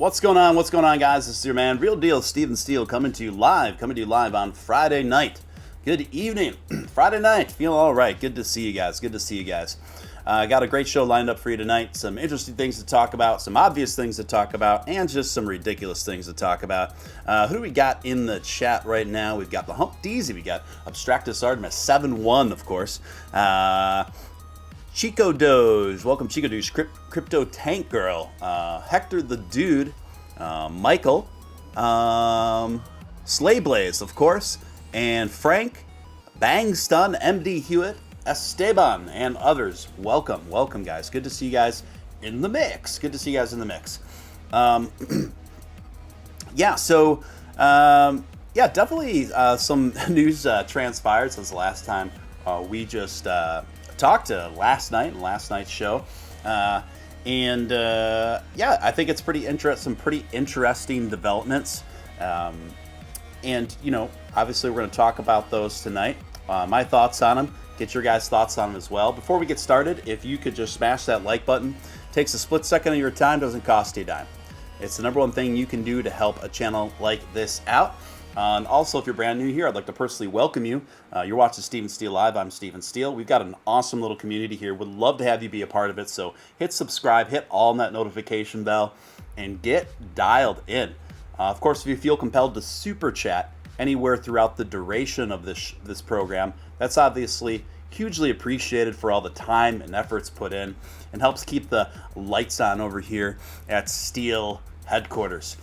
What's going on? What's going on, guys? This is your man, Real Deal, Steele, coming to you live on Friday night. Good evening. Friday night. Feeling all right. Good to see you guys. Got a great show lined up for you tonight. Some interesting things to talk about, some obvious things to talk about, and just some ridiculous things to talk about. Who do we got in the chat right now? We've got the Hump Deezy. We got Abstractus Artemis 7-1, of course. Chico Doge. Welcome, Chico Doge. Crypto Tank Girl. Hector the Dude. Michael. Slay Blaze, of course. And Frank. Bang Stun. MD Hewitt. Esteban and others. Welcome, guys. Good to see you guys in the mix. Definitely some news transpired since the last time we just talked last night's show. I think it's some pretty interesting developments. Obviously we're going to talk about those tonight. My thoughts on them. Get your guys' thoughts on them as well. Before we get started, if you could just smash that like button. Takes a split second of your time, doesn't cost you a dime. It's the number one thing you can do to help a channel like this out. And also, if you're brand new here, I'd like to personally welcome you. You're watching Steele Live. I'm Steele. We've got an awesome little community here. Would love to have you be a part of it. So hit subscribe, hit all on that notification bell, and get dialed in. Of course, if you feel compelled to super chat anywhere throughout the duration of this program, that's obviously hugely appreciated for all the time and efforts put in, and helps keep the lights on over here at Steele headquarters.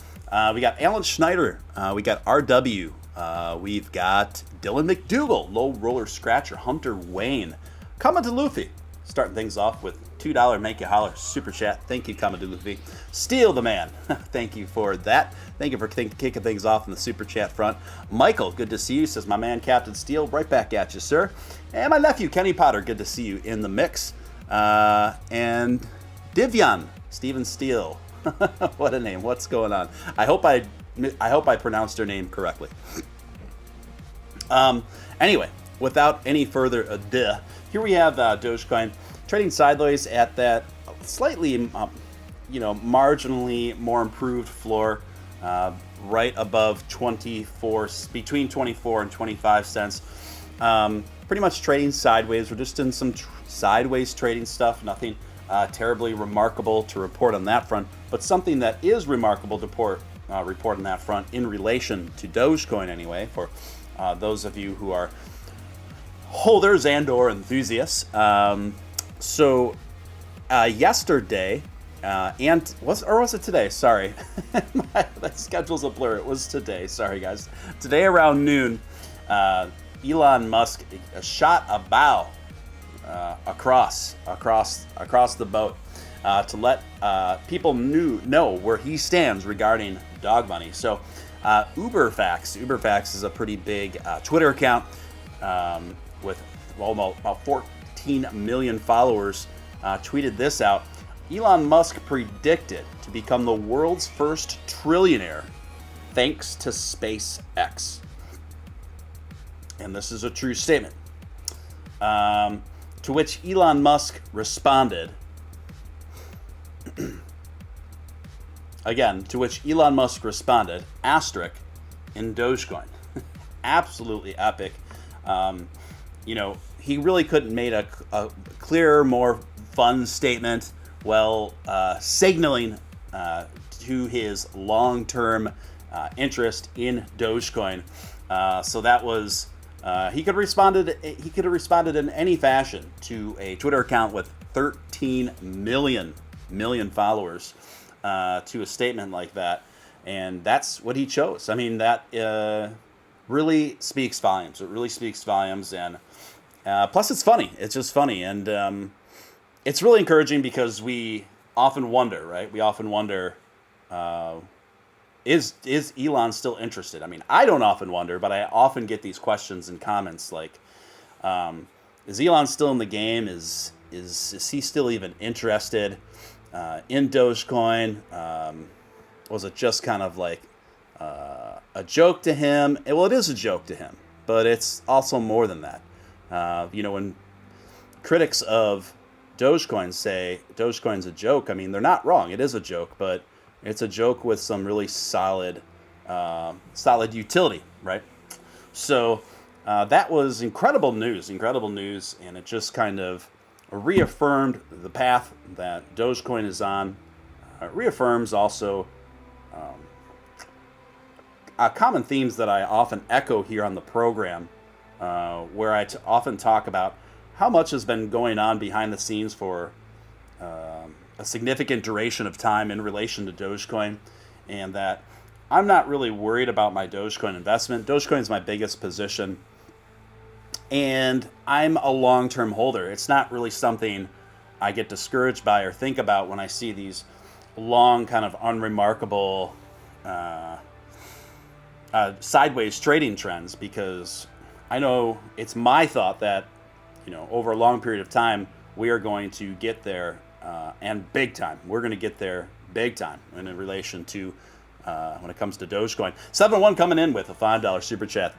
We got Alan Schneider, we got RW, we've got Dylan McDougal, Low Roller Scratcher, Hunter Wayne, Kamadu Luffy, starting things off with $2 Make You Holler Super Chat. Thank you, Kamadu Luffy. Steele the Man, thank you for that. Thank you for kicking things off in the Super Chat front. Michael, good to see you, says my man Captain Steele. Right back at you, sir. And my nephew, Kenny Potter, good to see you in the mix. And Divyan, Steven Steele. What a name. What's going on? I hope I pronounced her name correctly. Anyway, without any further ado, here we have Dogecoin trading sideways at that slightly, marginally more improved floor, right above between 24 and 25 cents. Pretty much trading sideways. We're just in some sideways trading stuff. Nothing terribly remarkable to report on that front, but something that is remarkable to report on that front in relation to Dogecoin anyway, for those of you who are holders and or enthusiasts. Yesterday, was it today? Sorry. My schedule's a blur. It was today. Sorry, guys. Today around noon, Elon Musk shot a bow across the boat to let people know where he stands regarding dog money. So Uberfax is a pretty big Twitter account with about 14 million followers, tweeted this out. Elon Musk predicted to become the world's first trillionaire thanks to SpaceX. And this is a true statement. To which Elon Musk responded, asterisk, in Dogecoin. Absolutely epic. He really couldn't make a clearer, more fun statement while signaling to his long-term interest in Dogecoin. So that was he could have responded in any fashion to a Twitter account with 13 million followers to a statement like that, and that's what he chose. I mean, that really speaks volumes. It really speaks volumes, and plus it's funny. It's just funny, and it's really encouraging because we often wonder, right? Is Elon still interested? I mean, I don't often wonder, but I often get these questions in comments like, is Elon still in the game? Is he still even interested in Dogecoin? Was it just kind of like a joke to him? Well, it is a joke to him, but it's also more than that. When critics of Dogecoin say Dogecoin's a joke, I mean, they're not wrong. It is a joke, but It's a joke with some really solid utility, right? So that was incredible news, and it just kind of reaffirmed the path that Dogecoin is on. Reaffirms also common themes that I often echo here on the program, where I often talk about how much has been going on behind the scenes for a significant duration of time in relation to Dogecoin, and that I'm not really worried about my Dogecoin investment. Dogecoin is my biggest position, and I'm a long-term holder. It's not really something I get discouraged by or think about when I see these long, kind of unremarkable sideways trading trends, because I know it's my thought that, over a long period of time, we are going to get there, and big time. We're going to get there big time in relation to when it comes to Dogecoin. 7-1 coming in with a $5 super chat.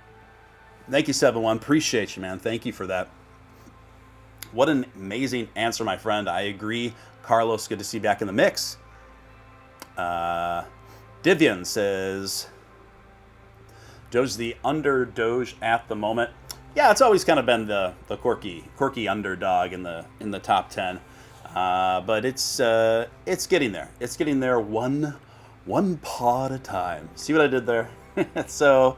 Thank you, 7-1. Appreciate you, man. Thank you for that. What an amazing answer, my friend. I agree. Carlos, good to see you back in the mix. Divian says, Doge's the under Doge at the moment. Yeah, it's always kind of been the quirky underdog in the top 10. But it's getting there. It's getting there one paw at a time. See what I did there? So,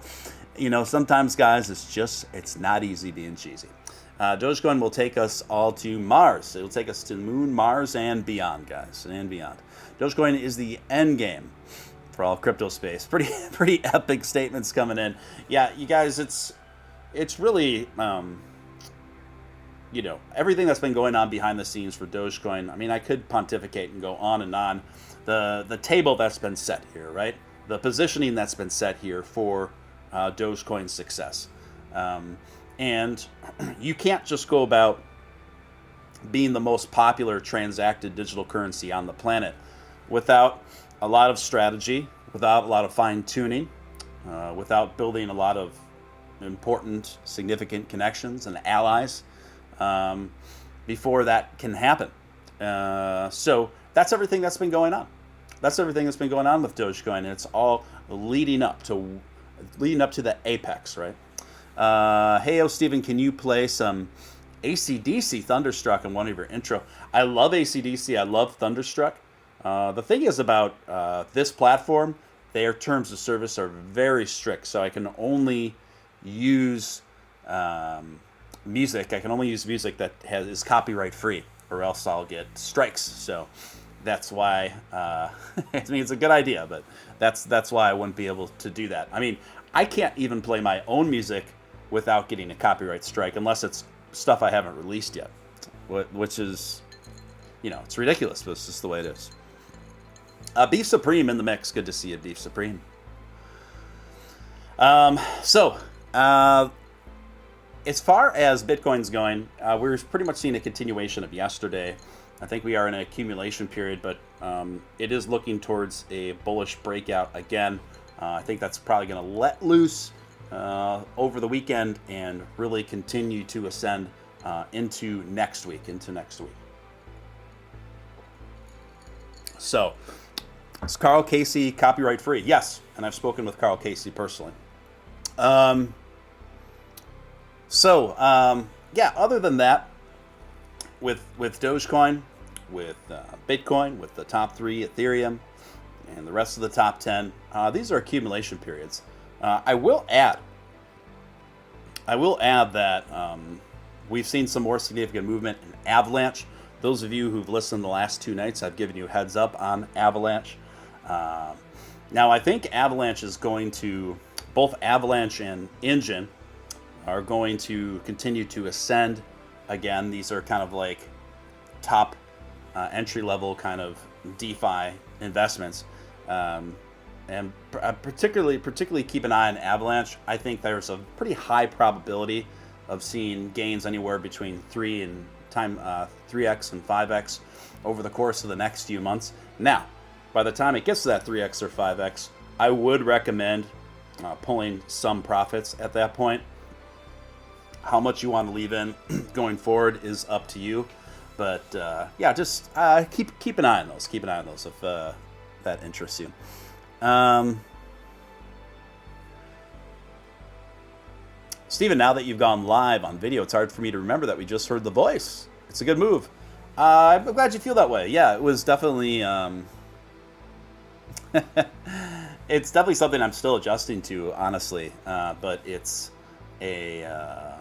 sometimes, guys, it's not easy being cheesy. Dogecoin will take us all to Mars. It will take us to the moon, Mars, and beyond, guys, and beyond. Dogecoin is the end game for all of crypto space. Pretty epic statements coming in. Yeah, you guys, it's really everything that's been going on behind the scenes for Dogecoin. I mean, I could pontificate and go on and on. The table that's been set here, right? The positioning that's been set here for Dogecoin's success. And you can't just go about being the most popular transacted digital currency on the planet without a lot of strategy, without a lot of fine-tuning, without building a lot of important, significant connections and allies before that can happen. So that's everything that's been going on. That's everything that's been going on with Dogecoin, and it's all leading up to the apex, right? Hey, Steven, can you play some AC/DC Thunderstruck in one of your intro? I love AC/DC. I love Thunderstruck. The thing is about this platform, their terms of service are very strict, so I can only use music. I can only use music that is copyright free, or else I'll get strikes. So that's why I mean, it's a good idea, but that's why I wouldn't be able to do that. I mean, I can't even play my own music without getting a copyright strike, unless it's stuff I haven't released yet, which is, it's ridiculous, but it's just the way it is. Beef Supreme in the mix. Good to see you, Beef Supreme. So as far as Bitcoin's going, we're pretty much seeing a continuation of yesterday. I think we are in an accumulation period, but it is looking towards a bullish breakout again. I think that's probably going to let loose over the weekend and really continue to ascend into next week. So, is Carl Casey copyright free? Yes, and I've spoken with Carl Casey personally. Yeah, other than that, with Dogecoin, with Bitcoin, with the top 3, Ethereum, and the rest of the top 10, these are accumulation periods. I will add that we've seen some more significant movement in Avalanche. Those of you who've listened the last 2 nights, I've given you a heads up on Avalanche. Now, I think Avalanche is going to, both Avalanche and Engine are going to continue to ascend again. These are kind of like top entry-level kind of DeFi investments. And particularly keep an eye on Avalanche. I think there's a pretty high probability of seeing gains anywhere between 3x and 5x over the course of the next few months. Now, by the time it gets to that 3x or 5x, I would recommend pulling some profits at that point. How much you want to leave in going forward is up to you. But yeah, just keep an eye on those. Keep an eye on those. If that interests you. Steven, now that you've gone live on video, it's hard for me to remember that we just heard the voice. It's a good move. I'm glad you feel that way. Yeah, it was definitely... it's definitely something I'm still adjusting to, honestly. But it's a...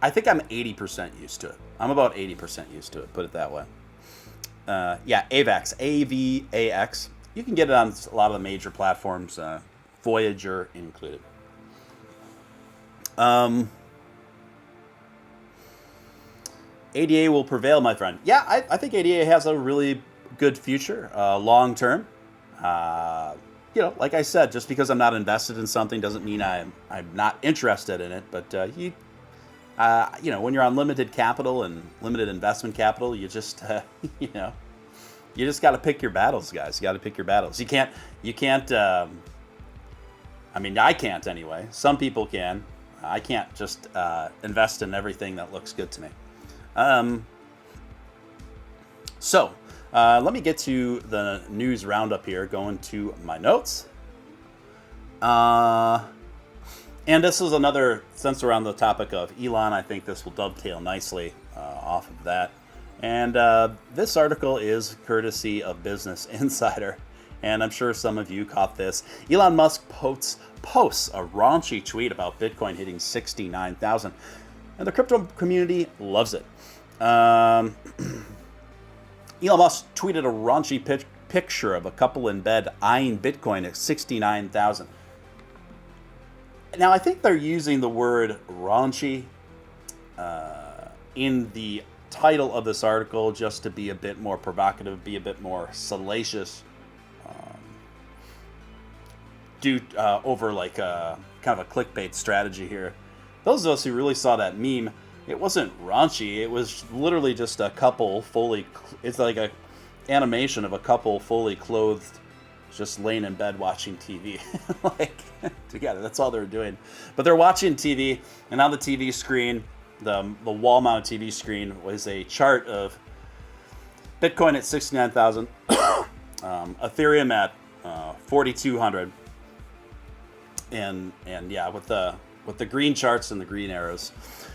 I think I'm 80% used to it. I'm about 80% used to it, put it that way. Yeah, AVAX, AVAX. You can get it on a lot of the major platforms, Voyager included. ADA will prevail, my friend. Yeah, I think ADA has a really good future, long term. You know, like I said, just because I'm not invested in something doesn't mean I'm not interested in it. But you know, when you're on limited capital and limited investment capital, you just you know, you just got to pick your battles, guys. You got to pick your battles. You can't. I mean, I can't anyway. Some people can. I can't just invest in everything that looks good to me. So let me get to the news roundup here, going to my notes. And this is another, since we're on the topic of Elon, I think this will dovetail nicely off of that. And this article is courtesy of Business Insider, and I'm sure some of you caught this. Elon Musk posts a raunchy tweet about Bitcoin hitting 69,000, and the crypto community loves it. Elon Musk tweeted a raunchy picture of a couple in bed eyeing Bitcoin at 69,000. Now, I think they're using the word raunchy in the title of this article just to be a bit more provocative, be a bit more salacious, over like a kind of a clickbait strategy here. Those of us who really saw that meme, it wasn't raunchy. It was literally just a couple it's like a animation of a couple fully clothed, just laying in bed watching TV, like together. That's all they were doing. But they're watching TV, and on the TV screen, the wall-mounted TV screen, was a chart of Bitcoin at 69,000, Ethereum at 4,200. And yeah, with the green charts and the green arrows,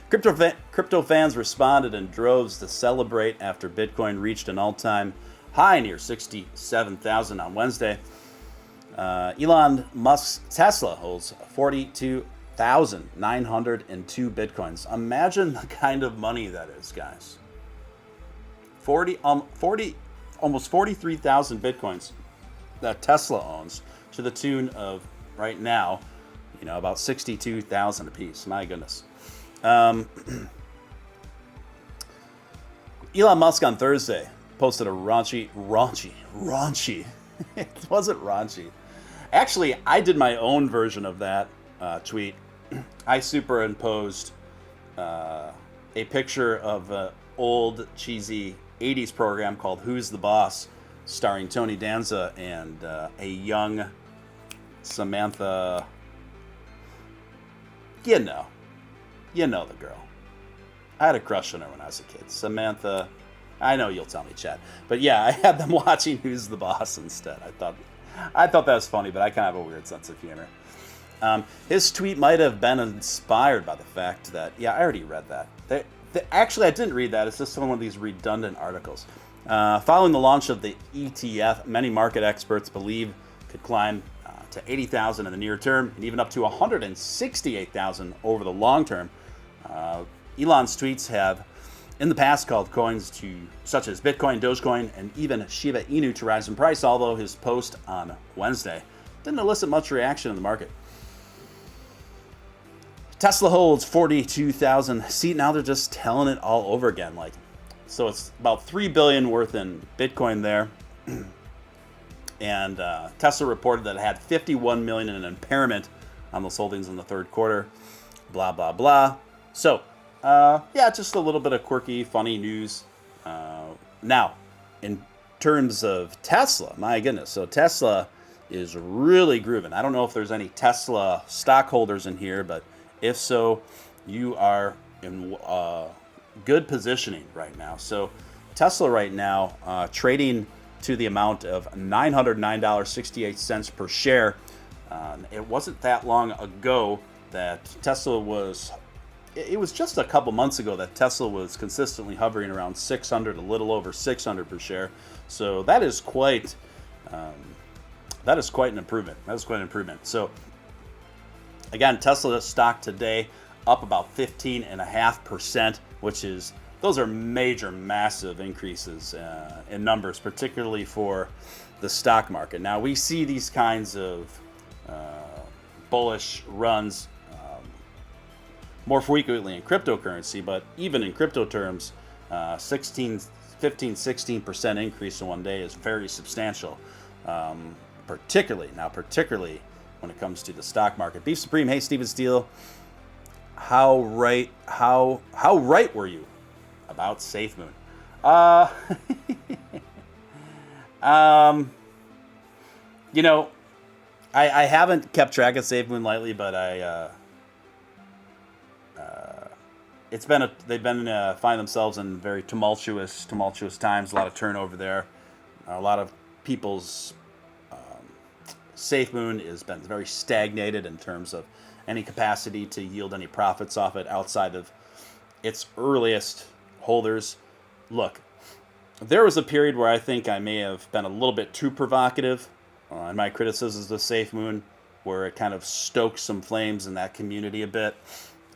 crypto fans responded in droves to celebrate after Bitcoin reached an all-time high near 67,000 on Wednesday. Elon Musk's Tesla holds 42,902 Bitcoins. Imagine the kind of money that is, guys. almost 43,000 Bitcoins that Tesla owns, to the tune of, right now, you know, about 62,000 apiece. My goodness. Elon Musk on Thursday posted a raunchy. It wasn't raunchy. Actually, I did my own version of that tweet. I superimposed a picture of an old cheesy 80s program called Who's the Boss, starring Tony Danza and a young Samantha. You know the girl. I had a crush on her when I was a kid. Samantha. I know you'll tell me, Chad. But yeah, I had them watching Who's the Boss instead. I thought that was funny, but I kind of have a weird sense of humor. His tweet might have been inspired by the fact that, yeah, I already read that. Actually, I didn't read that. It's just one of these redundant articles. Following the launch of the ETF, many market experts believe could climb to 80,000 in the near term, and even up to 168,000 over the long term. Elon's tweets have in the past called coins such as Bitcoin, Dogecoin, and even Shiba Inu to rise in price, although his post on Wednesday didn't elicit much reaction in the market. Tesla holds 42,000. See, now they're just telling it all over again. So it's about $3 billion worth in Bitcoin there. And Tesla reported that it had 51 million in impairment on those holdings in the third quarter. Blah, blah, blah. So, yeah, just a little bit of quirky, funny news. Now, in terms of Tesla, my goodness. So Tesla is really grooving. I don't know if there's any Tesla stockholders in here, but if so, you are in good positioning right now. So Tesla right now trading to the amount of $909.68 per share. It wasn't that long ago that Tesla was, it was just a couple months ago that Tesla was consistently hovering around 600, a little over 600 per share. So that is quite an improvement. That is quite an improvement. So again, Tesla stock today up about 15.5%, those are major, massive increases in numbers, particularly for the stock market. Now, we see these kinds of bullish runs more frequently in cryptocurrency, but even in crypto terms, 16% increase in one day is very substantial, particularly when it comes to the stock market. Beef Supreme, hey, Steele, how right were you about SafeMoon? I haven't kept track of SafeMoon lately, but they've been find themselves in very tumultuous times. A lot of turnover there. A lot of people's SafeMoon has been very stagnated in terms of any capacity to yield any profits off it outside of its earliest holders. Look, there was a period where I think I may have been a little bit too provocative in my criticisms of SafeMoon, where it kind of stoked some flames in that community a bit.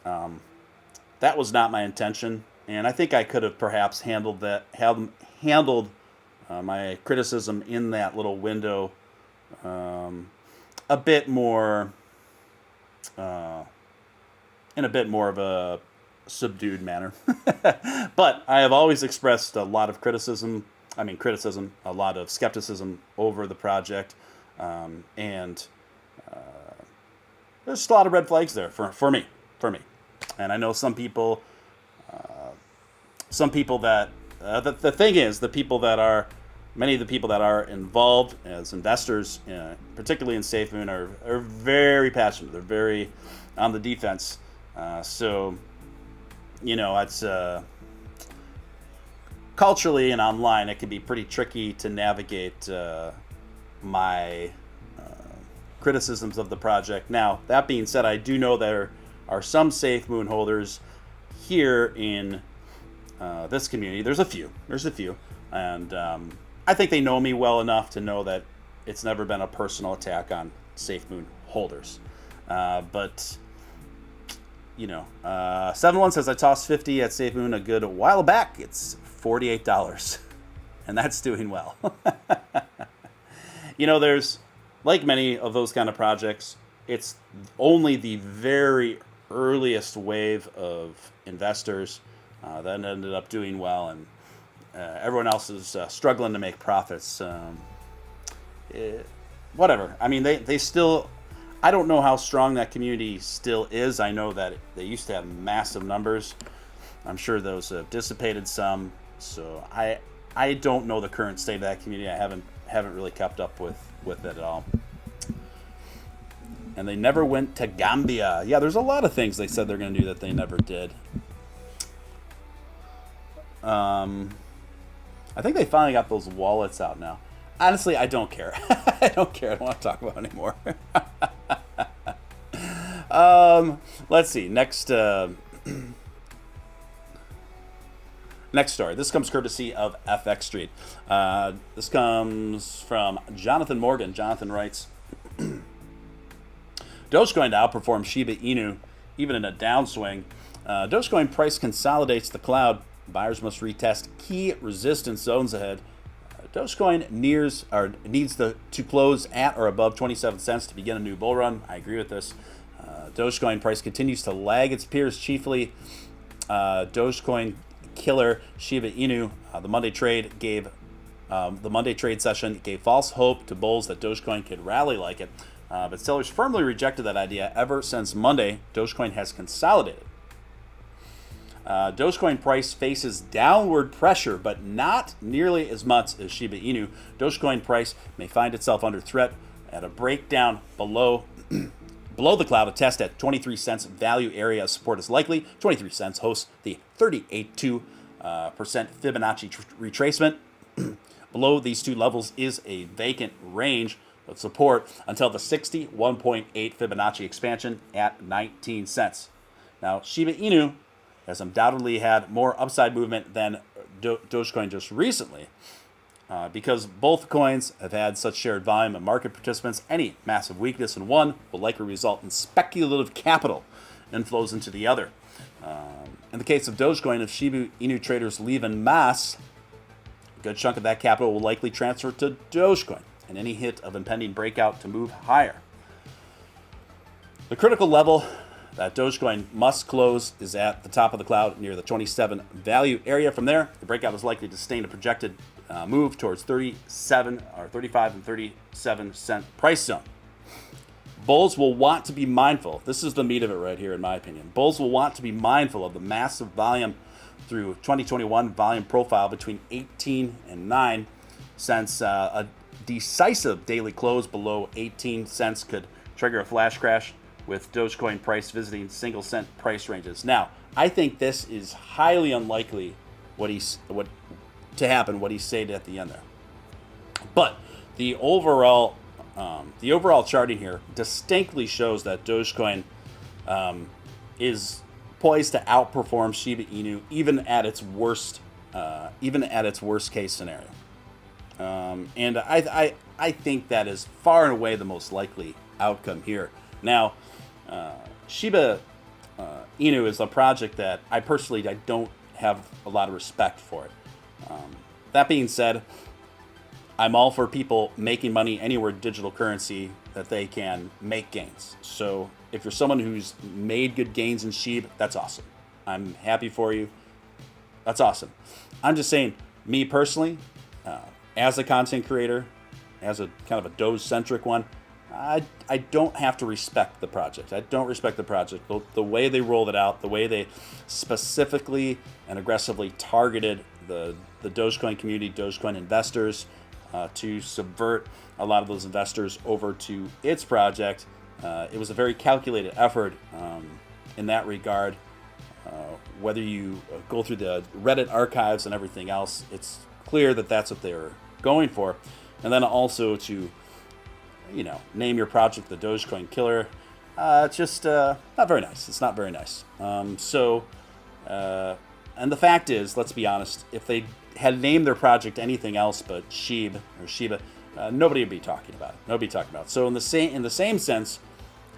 That was not my intention, and I think I could have perhaps handled my criticism in that little window a bit more in a bit more of a subdued manner. But I have always expressed a lot of criticism, a lot of skepticism over the project, and there's just a lot of red flags there for me. And I know some people that the thing is, many of the people that are involved as investors, particularly in SafeMoon, are very passionate. They're very on the defense. So, it's culturally and online, it can be pretty tricky to navigate my criticisms of the project. Now, that being said, I do know there are some SafeMoon holders here in this community. There's a few, and I think they know me well enough to know that it's never been a personal attack on SafeMoon holders. But 7-1 says I tossed 50 at SafeMoon a good while back. It's $48, and that's doing well. There's, like many of those kind of projects, it's only the very earliest wave of investors that ended up doing well, and everyone else is struggling to make profits. Whatever. I mean, they still, I don't know how strong that community still is. I know that they used to have massive numbers. I'm sure those have dissipated some. So I don't know the current state of that community. I haven't really kept up with it at all. And they never went to Gambia. Yeah, there's a lot of things they said they're going to do that they never did. I think they finally got those wallets out now. Honestly, I don't care. I don't want to talk about it anymore. Let's see. Next story. This comes courtesy of FX Street. This comes from Jonathan Morgan. Jonathan writes, Dogecoin to outperform Shiba Inu, even in a downswing. Dogecoin price consolidates the cloud. Buyers must retest key resistance zones ahead. Dogecoin needs to close at or above 27 cents to begin a new bull run. I agree with this. Dogecoin price continues to lag its peers, chiefly Dogecoin killer Shiba Inu. The Monday trade session gave false hope to bulls that Dogecoin could rally like it, but sellers firmly rejected that idea. Ever since Monday, Dogecoin has consolidated. Dogecoin price faces downward pressure, but not nearly as much as Shiba Inu. Dogecoin price may find itself under threat at a breakdown below the cloud. A test at 23 cents value area support is likely. 23 cents hosts the 38.2% Fibonacci retracement. Below these two levels is a vacant range of support until the 61.8 Fibonacci expansion at 19 cents. Now, Shiba Inu has undoubtedly had more upside movement than Dogecoin just recently. Because both coins have had such shared volume of market participants, any massive weakness in one will likely result in speculative capital inflows into the other. In the case of Dogecoin, if Shiba Inu traders leave en masse, a good chunk of that capital will likely transfer to Dogecoin, and any hit of impending breakout to move higher. The critical level that Dogecoin must close is at the top of the cloud near the 27 value area. From there, the breakout is likely to sustain a projected move towards 37 or 35 and 37 cent price zone. Bulls will want to be mindful. This is the meat of it right here, in my opinion. Bulls will want to be mindful of the massive volume through 2021 volume profile between 18 and 9 cents. A decisive daily close below 18 cents could trigger a flash crash with Dogecoin price visiting single cent price ranges. Now, I think this is highly unlikely what he stated at the end there. But the overall charting here distinctly shows that Dogecoin is poised to outperform Shiba Inu even at its worst case scenario. And I think that is far and away the most likely outcome here. Now, Shiba Inu is a project that I don't have a lot of respect for it. That being said, I'm all for people making money anywhere digital currency that they can make gains. So if you're someone who's made good gains in SHIB, that's awesome. I'm happy for you. That's awesome. I'm just saying, me personally, as a content creator, as a kind of a Doge-centric one, I don't have to respect the project. I don't respect the project. The way they rolled it out, the way they specifically and aggressively targeted the Dogecoin community, Dogecoin investors, to subvert a lot of those investors over to its project. It was a very calculated effort in that regard. Whether you go through the Reddit archives and everything else, it's clear that that's what they were going for. And then also to, name your project the Dogecoin Killer. It's just not very nice. It's not very nice. And the fact is, let's be honest, if they had named their project anything else but Shiba, nobody would be talking about it. So in the same sense,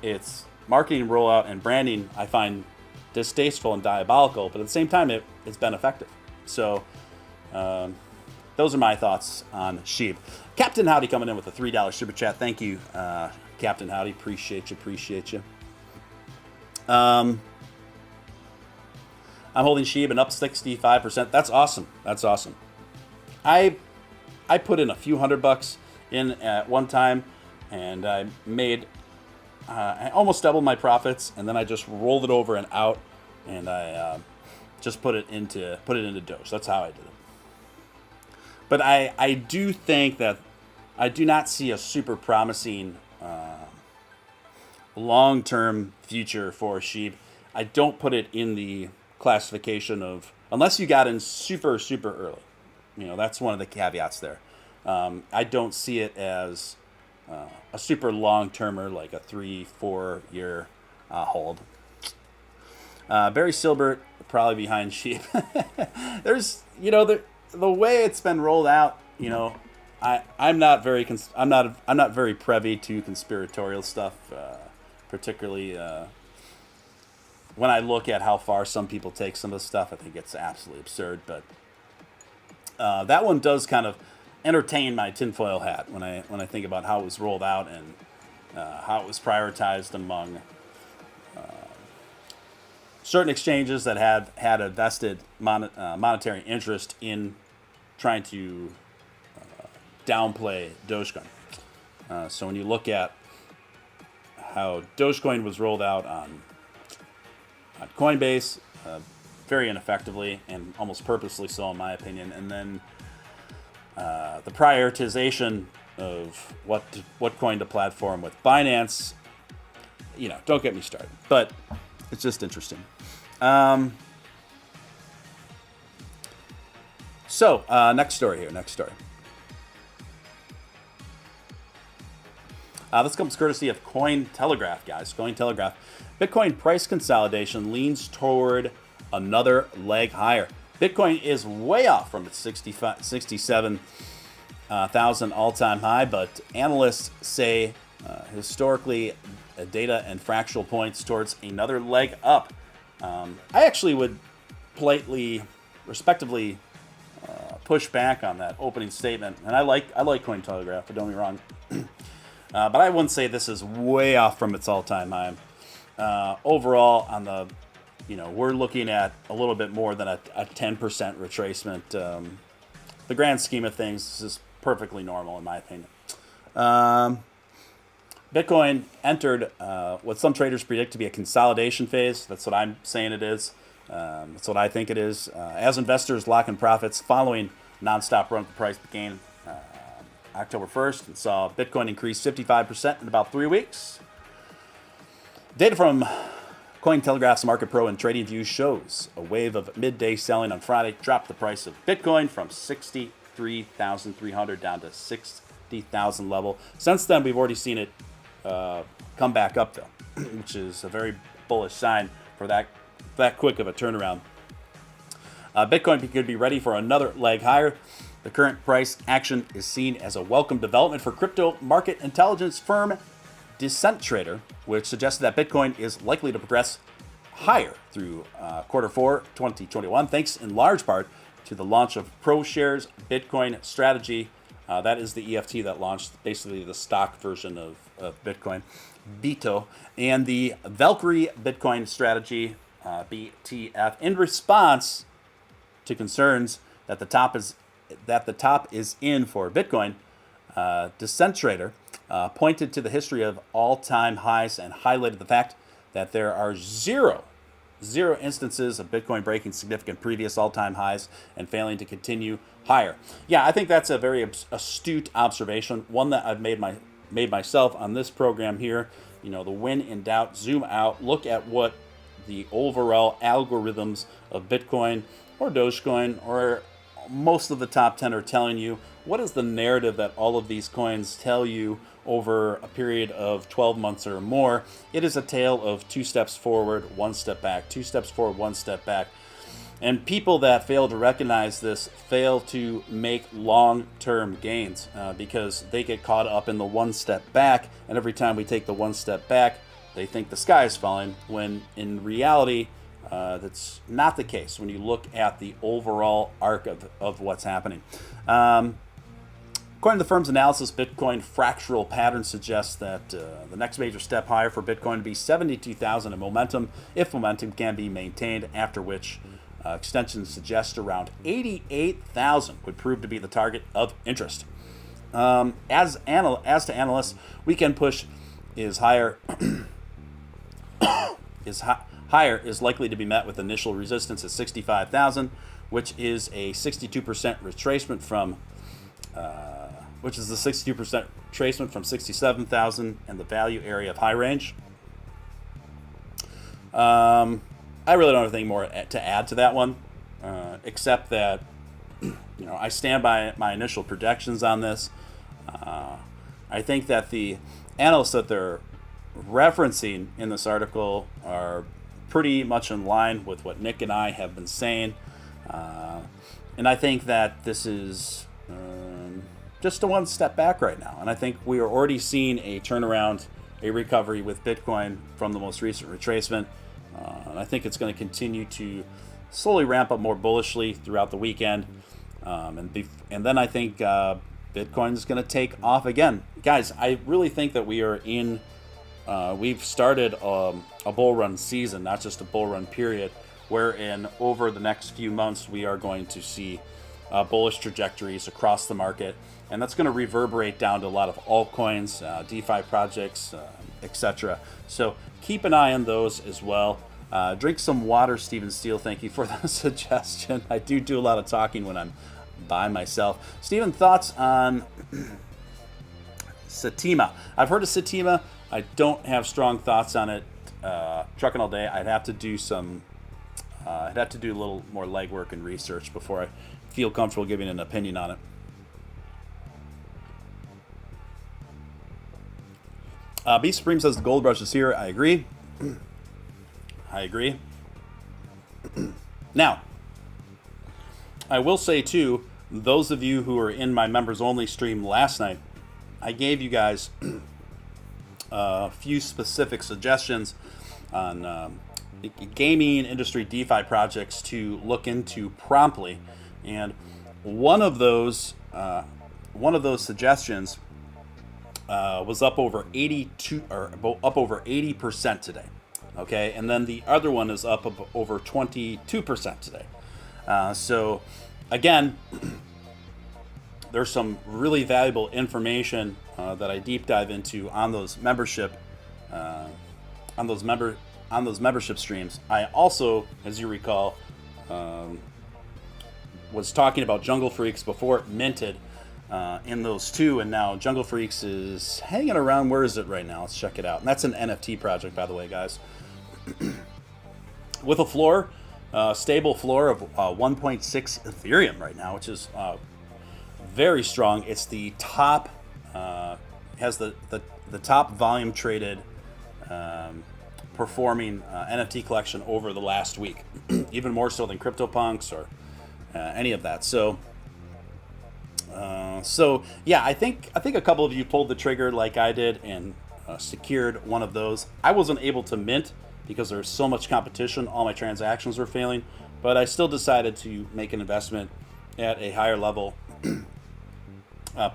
its marketing rollout and branding I find distasteful and diabolical, but at the same time, it's been effective. So those are my thoughts on Sheeb. Captain Howdy coming in with a $3 super chat. Thank you, Captain Howdy. Appreciate you. I'm holding Sheeb and up 65%. That's awesome. I put in a few $100 in at one time, and I made I almost doubled my profits, and then I just rolled it over and out, and I just put it into Doge. That's how I did it. But I do think that I do not see a super promising long-term future for Sheeb. I don't put it in the classification of, unless you got in super early. That's one of the caveats there. I don't see it as a super long-termer, like a 3-4 year hold. Barry Silbert probably behind Sheep. There's the way it's been rolled out. I'm not very privy to conspiratorial stuff, particularly when I look at how far some people take some of the stuff. I think it's absolutely absurd. But that one does kind of entertain my tinfoil hat when I think about how it was rolled out and how it was prioritized among certain exchanges that had a vested monetary interest in trying to downplay Dogecoin. So when you look at how Dogecoin was rolled out on Coinbase, very ineffectively and almost purposely so, in my opinion, and then the prioritization of what coin to platform with Binance, don't get me started. But it's just interesting. So next story. This comes courtesy of Cointelegraph, guys. Cointelegraph. Bitcoin price consolidation leans toward another leg higher. Bitcoin is way off from its 67,000 all-time high, but analysts say historically data and fractional points towards another leg up. I actually would politely, respectively push back on that opening statement, and I like Cointelegraph, but don't get me wrong. But I wouldn't say this is way off from its all-time high. Overall, on the, we're looking at a little bit more than a 10% retracement. The grand scheme of things, this is perfectly normal in my opinion. Bitcoin entered what some traders predict to be a consolidation phase. That's what I'm saying it is. That's what I think it is. As investors lock in profits following nonstop run, the price began October 1st and saw Bitcoin increase 55% in about 3 weeks. Data from Cointelegraph's Market Pro and TradingView shows a wave of midday selling on Friday dropped the price of Bitcoin from 63,300 down to 60,000 level. Since then, we've already seen it come back up, though, which is a very bullish sign for that quick of a turnaround. Bitcoin could be ready for another leg higher. The current price action is seen as a welcome development for crypto market intelligence firm DecentTrader, which suggested that Bitcoin is likely to progress higher through Q4 2021, thanks in large part to the launch of ProShares Bitcoin strategy. That is the EFT that launched basically the stock version of Bitcoin, BITO, and the Valkyrie Bitcoin strategy, BTF, in response to concerns that the top is in for Bitcoin. DecentTrader pointed to the history of all-time highs and highlighted the fact that there are zero instances of Bitcoin breaking significant previous all-time highs and failing to continue higher. Yeah, I think that's a very astute observation, one that I've made myself on this program here. The when in doubt, zoom out, look at what the overall algorithms of Bitcoin or Dogecoin or most of the top 10 are telling you. What is the narrative that all of these coins tell you over a period of 12 months or more? It is a tale of 2 steps forward, 1 step back, 2 steps forward, 1 step back. And people that fail to recognize this fail to make long-term gains because they get caught up in the 1 step back. And every time we take the 1 step back, they think the sky is falling, when in reality, that's not the case when you look at the overall arc of what's happening. According to the firm's analysis, Bitcoin fractional pattern suggests that the next major step higher for Bitcoin to be 72,000 in momentum, if momentum can be maintained, after which extensions suggest around 88,000 would prove to be the target of interest. As to analysts, weekend push is higher is likely to be met with initial resistance at 65,000, which is a 62% retracement from 67,000 and the value area of high range. I really don't have anything more to add to that one, except that I stand by my initial projections on this. I think that the analysts that they're referencing in this article are pretty much in line with what Nick and I have been saying. And I think that this is just a 1 step back right now. And I think we are already seeing a turnaround, a recovery with Bitcoin from the most recent retracement. And I think it's going to continue to slowly ramp up more bullishly throughout the weekend. And then I think Bitcoin is going to take off again. Guys, I really think that we are in... we've started a bull run season, not just a bull run period, wherein over the next few months we are going to see bullish trajectories across the market, and that's going to reverberate down to a lot of altcoins, DeFi projects, etc. So keep an eye on those as well. Drink some water, Stephen Steele. Thank you for the suggestion. I do a lot of talking when I'm by myself. Stephen, thoughts on Satima? I've heard of Satima. I don't have strong thoughts on it. Trucking all day. I'd have to do a little more legwork and research before I feel comfortable giving an opinion on it. B Supreme says the gold rush is here. I agree. I agree. Now, I will say too, those of you who were in my members only stream last night, I gave you guys a few specific suggestions on gaming industry DeFi projects to look into promptly, and one of those suggestions was up over 80% today. Okay, and then the other one is up over 22% today. So again, there's some really valuable information that I deep dive into on those membership streams. I also, as you recall, was talking about Jungle Freaks before it minted in those two, and now Jungle Freaks is hanging around. Where is it right now? Let's check it out. And that's an NFT project, by the way, guys. With a floor, stable floor of 1.6 Ethereum right now, which is very strong. It's the top, has the top volume traded performing NFT collection over the last week, even more so than CryptoPunks or any of that. So yeah, I think a couple of you pulled the trigger like I did and secured one of those. I wasn't able to mint because there's so much competition. All my transactions were failing, but I still decided to make an investment at a higher level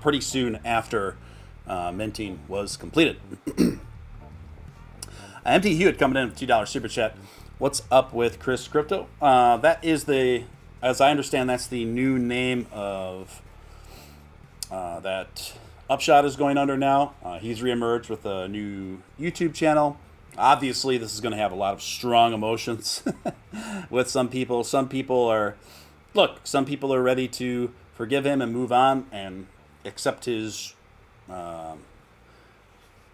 pretty soon after minting was completed. MT Hewitt coming in with $2 super chat. What's up with Chris Crypto? That is as I understand, that's the new name of that Upshot is going under now. He's reemerged with a new YouTube channel. Obviously, this is going to have a lot of strong emotions with some people. Some people are ready to forgive him and move on and accept his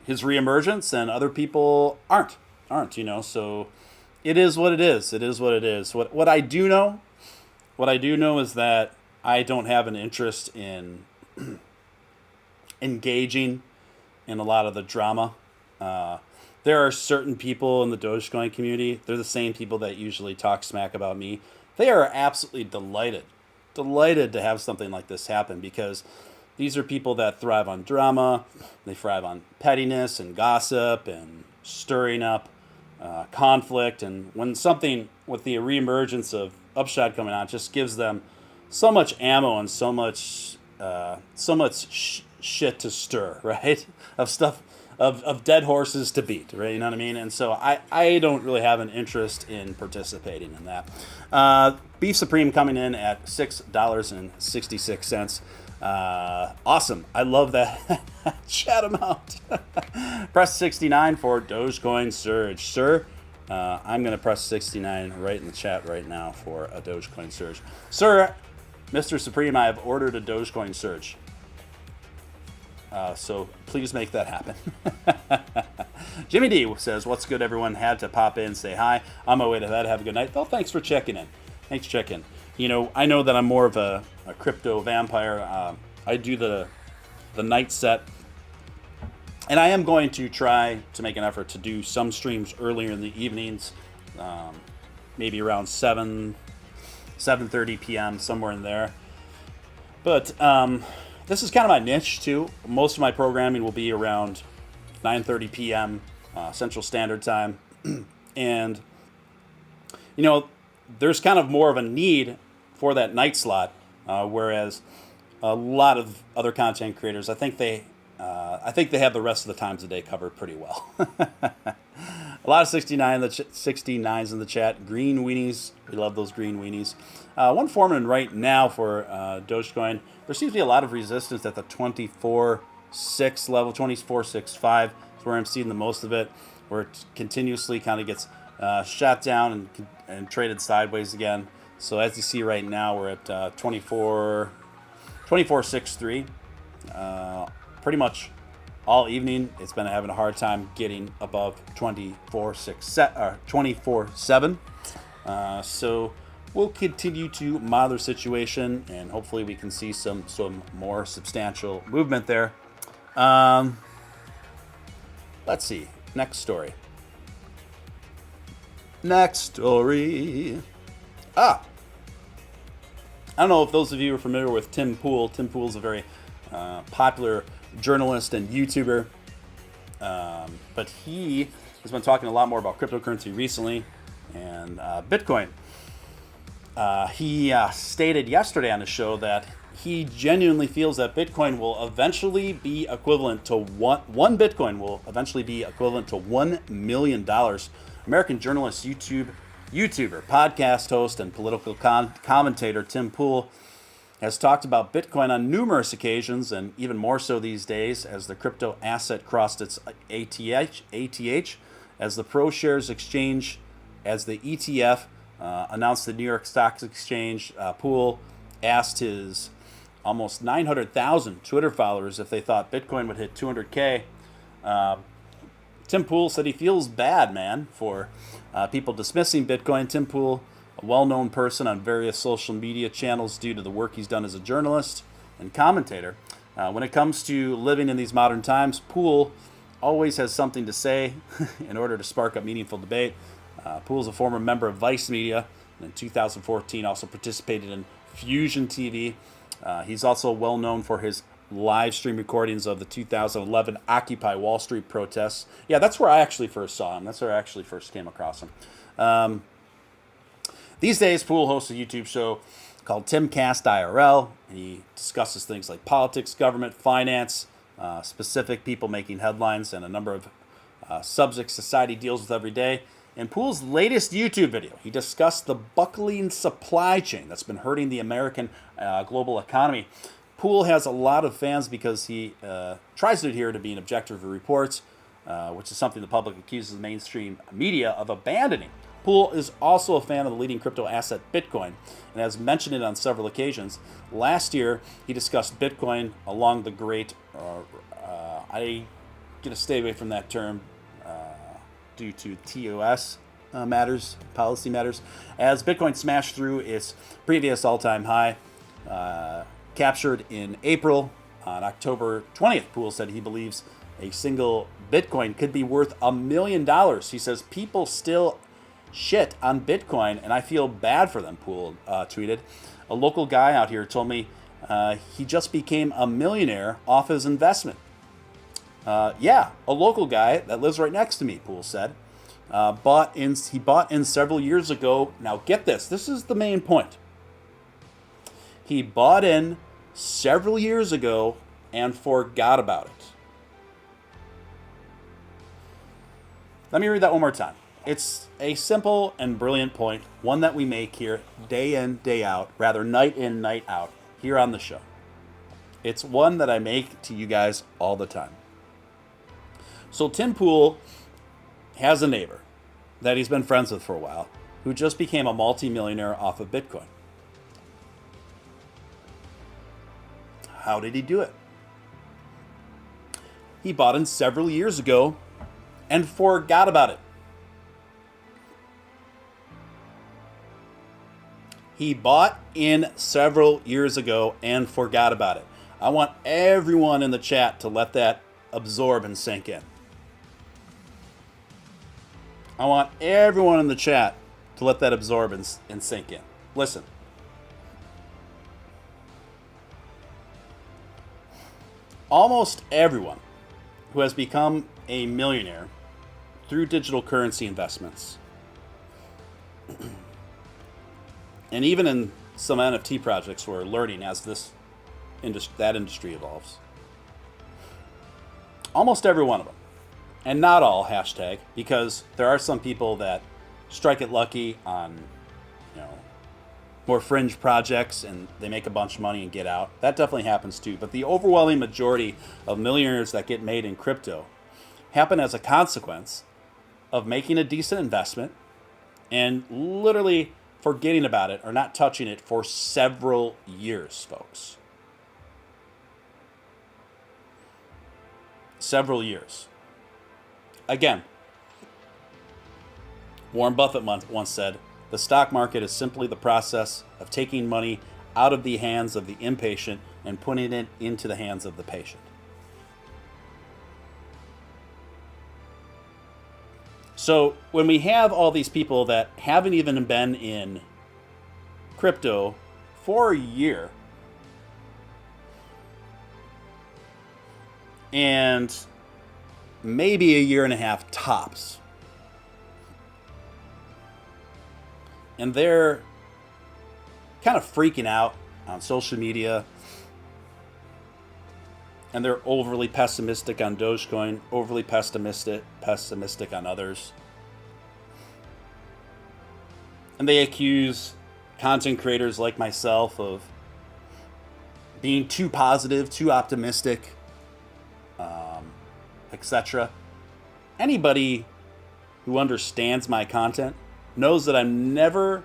reemergence, and other people aren't. So it is what it is. It is what it is. What I do know is that I don't have an interest in engaging in a lot of the drama. There are certain people in the Dogecoin community. They're the same people that usually talk smack about me. They are absolutely delighted to have something like this happen, because these are people that thrive on drama. They thrive on pettiness and gossip and stirring up conflict. And when something with the reemergence of Upshot coming on, it just gives them so much ammo and so much shit to stir, right? Of stuff, of dead horses to beat, right? You know what I mean? And so I don't really have an interest in participating in that. Beef Supreme coming in at $6.66. Awesome. I love that chat amount. Press 69 for Dogecoin surge. Sir, I'm going to press 69 right in the chat right now for a Dogecoin surge. Sir, Mr. Supreme, I have ordered a Dogecoin surge. So please make that happen. Jimmy D says, what's good, everyone? Had to pop in, say hi. On my way to that. Have a good night. Well, thanks for checking in. Thanks for checking. I know that I'm more of a crypto vampire. I do the night set. And I am going to try to make an effort to do some streams earlier in the evenings. Maybe around 7:30 p.m., somewhere in there. But this is kind of my niche, too. Most of my programming will be around 9:30 p.m. Central Standard Time. And, there's kind of more of a need for that night slot, whereas a lot of other content creators, I think they have the rest of the times of the day covered pretty well. A lot of 69s in the chat. Green weenies. We love those green weenies. One foreman right now for Dogecoin. There seems to be a lot of resistance at the 24.6 level, 24.65 is where I'm seeing the most of it, where it continuously kind of gets shot down and traded sideways again. So as you see right now, we're at 24.63. Pretty much all evening, it's been having a hard time getting above 24.7. So we'll continue to monitor the situation, and hopefully we can see some more substantial movement there. Let's see. Next story. Next story. I don't know if those of you are familiar with Tim Pool. Tim Pool is a very popular journalist and YouTuber. But he has been talking a lot more about cryptocurrency recently and Bitcoin. He stated yesterday on the show that he genuinely feels that Bitcoin will eventually be equivalent to one Bitcoin will eventually be equivalent to $1 million. American journalist, YouTuber, podcast host, and political commentator Tim Pool has talked about Bitcoin on numerous occasions, and even more so these days as the crypto asset crossed its ATH, as the Pro Shares Exchange, as the ETF announced the New York Stock Exchange. Pool asked his almost 900,000 Twitter followers if they thought Bitcoin would hit 200K. Tim Pool said he feels bad, man, for people dismissing Bitcoin. Tim Pool, a well-known person on various social media channels due to the work he's done as a journalist and commentator. When it comes to living in these modern times, Pool always has something to say in order to spark up meaningful debate. Pool is a former member of Vice Media, and in 2014 also participated in Fusion TV. He's also well known for his live stream recordings of the 2011 Occupy Wall Street protests. Yeah, that's where I actually first saw him. That's where I actually first came across him. These days, Pool hosts a YouTube show called Timcast IRL. He discusses things like politics, government, finance, specific people making headlines, and a number of subjects society deals with every day. In Pool's latest YouTube video, he discussed the buckling supply chain that's been hurting the American global economy. Pool has a lot of fans because he tries to adhere to being objective reports, which is something the public accuses the mainstream media of abandoning. Pool is also a fan of the leading crypto asset Bitcoin and has mentioned it on several occasions. Last year, he discussed Bitcoin along the great, I'm going to stay away from that term, due to TOS matters, policy matters, as Bitcoin smashed through its previous all-time high, captured in April. On October 20th, Pool said he believes a single Bitcoin could be worth $1 million. He says people still shit on Bitcoin, and I feel bad for them, Pool tweeted. A local guy out here told me he just became a millionaire off his investment. Yeah, a local guy that lives right next to me, Pool said. He bought in several years ago. Now get this, this is the main point. He bought in several years ago and forgot about it. Let me read that one more time. It's a simple and brilliant point, one that we make here day in, day out, rather night in, night out, here on the show. It's one that I make to you guys all the time. So Tim Pool has a neighbor that he's been friends with for a while who just became a multimillionaire off of Bitcoin. How did he do it? He bought in several years ago and forgot about it. He bought in several years ago and forgot about it. I want everyone in the chat to let that absorb and sink in. I want everyone in the chat to let that absorb and sink in. Listen. Almost everyone who has become a millionaire through digital currency investments, and even in some NFT projects, we're learning as that industry evolves. Almost every one of them, and not all, hashtag, because there are some people that strike it lucky on, more fringe projects and they make a bunch of money and get out. That definitely happens too. But the overwhelming majority of millionaires that get made in crypto happen as a consequence of making a decent investment and literally forgetting about it or not touching it for several years, folks. Several years. Again, Warren Buffett once said, the stock market is simply the process of taking money out of the hands of the impatient and putting it into the hands of the patient. So when we have all these people that haven't even been in crypto for a year, and maybe a year and a half tops, and they're kind of freaking out on social media, and they're overly pessimistic on Dogecoin, overly pessimistic on others. And they accuse content creators like myself of being too positive, too optimistic, etc. Anybody who understands my content knows that I'm never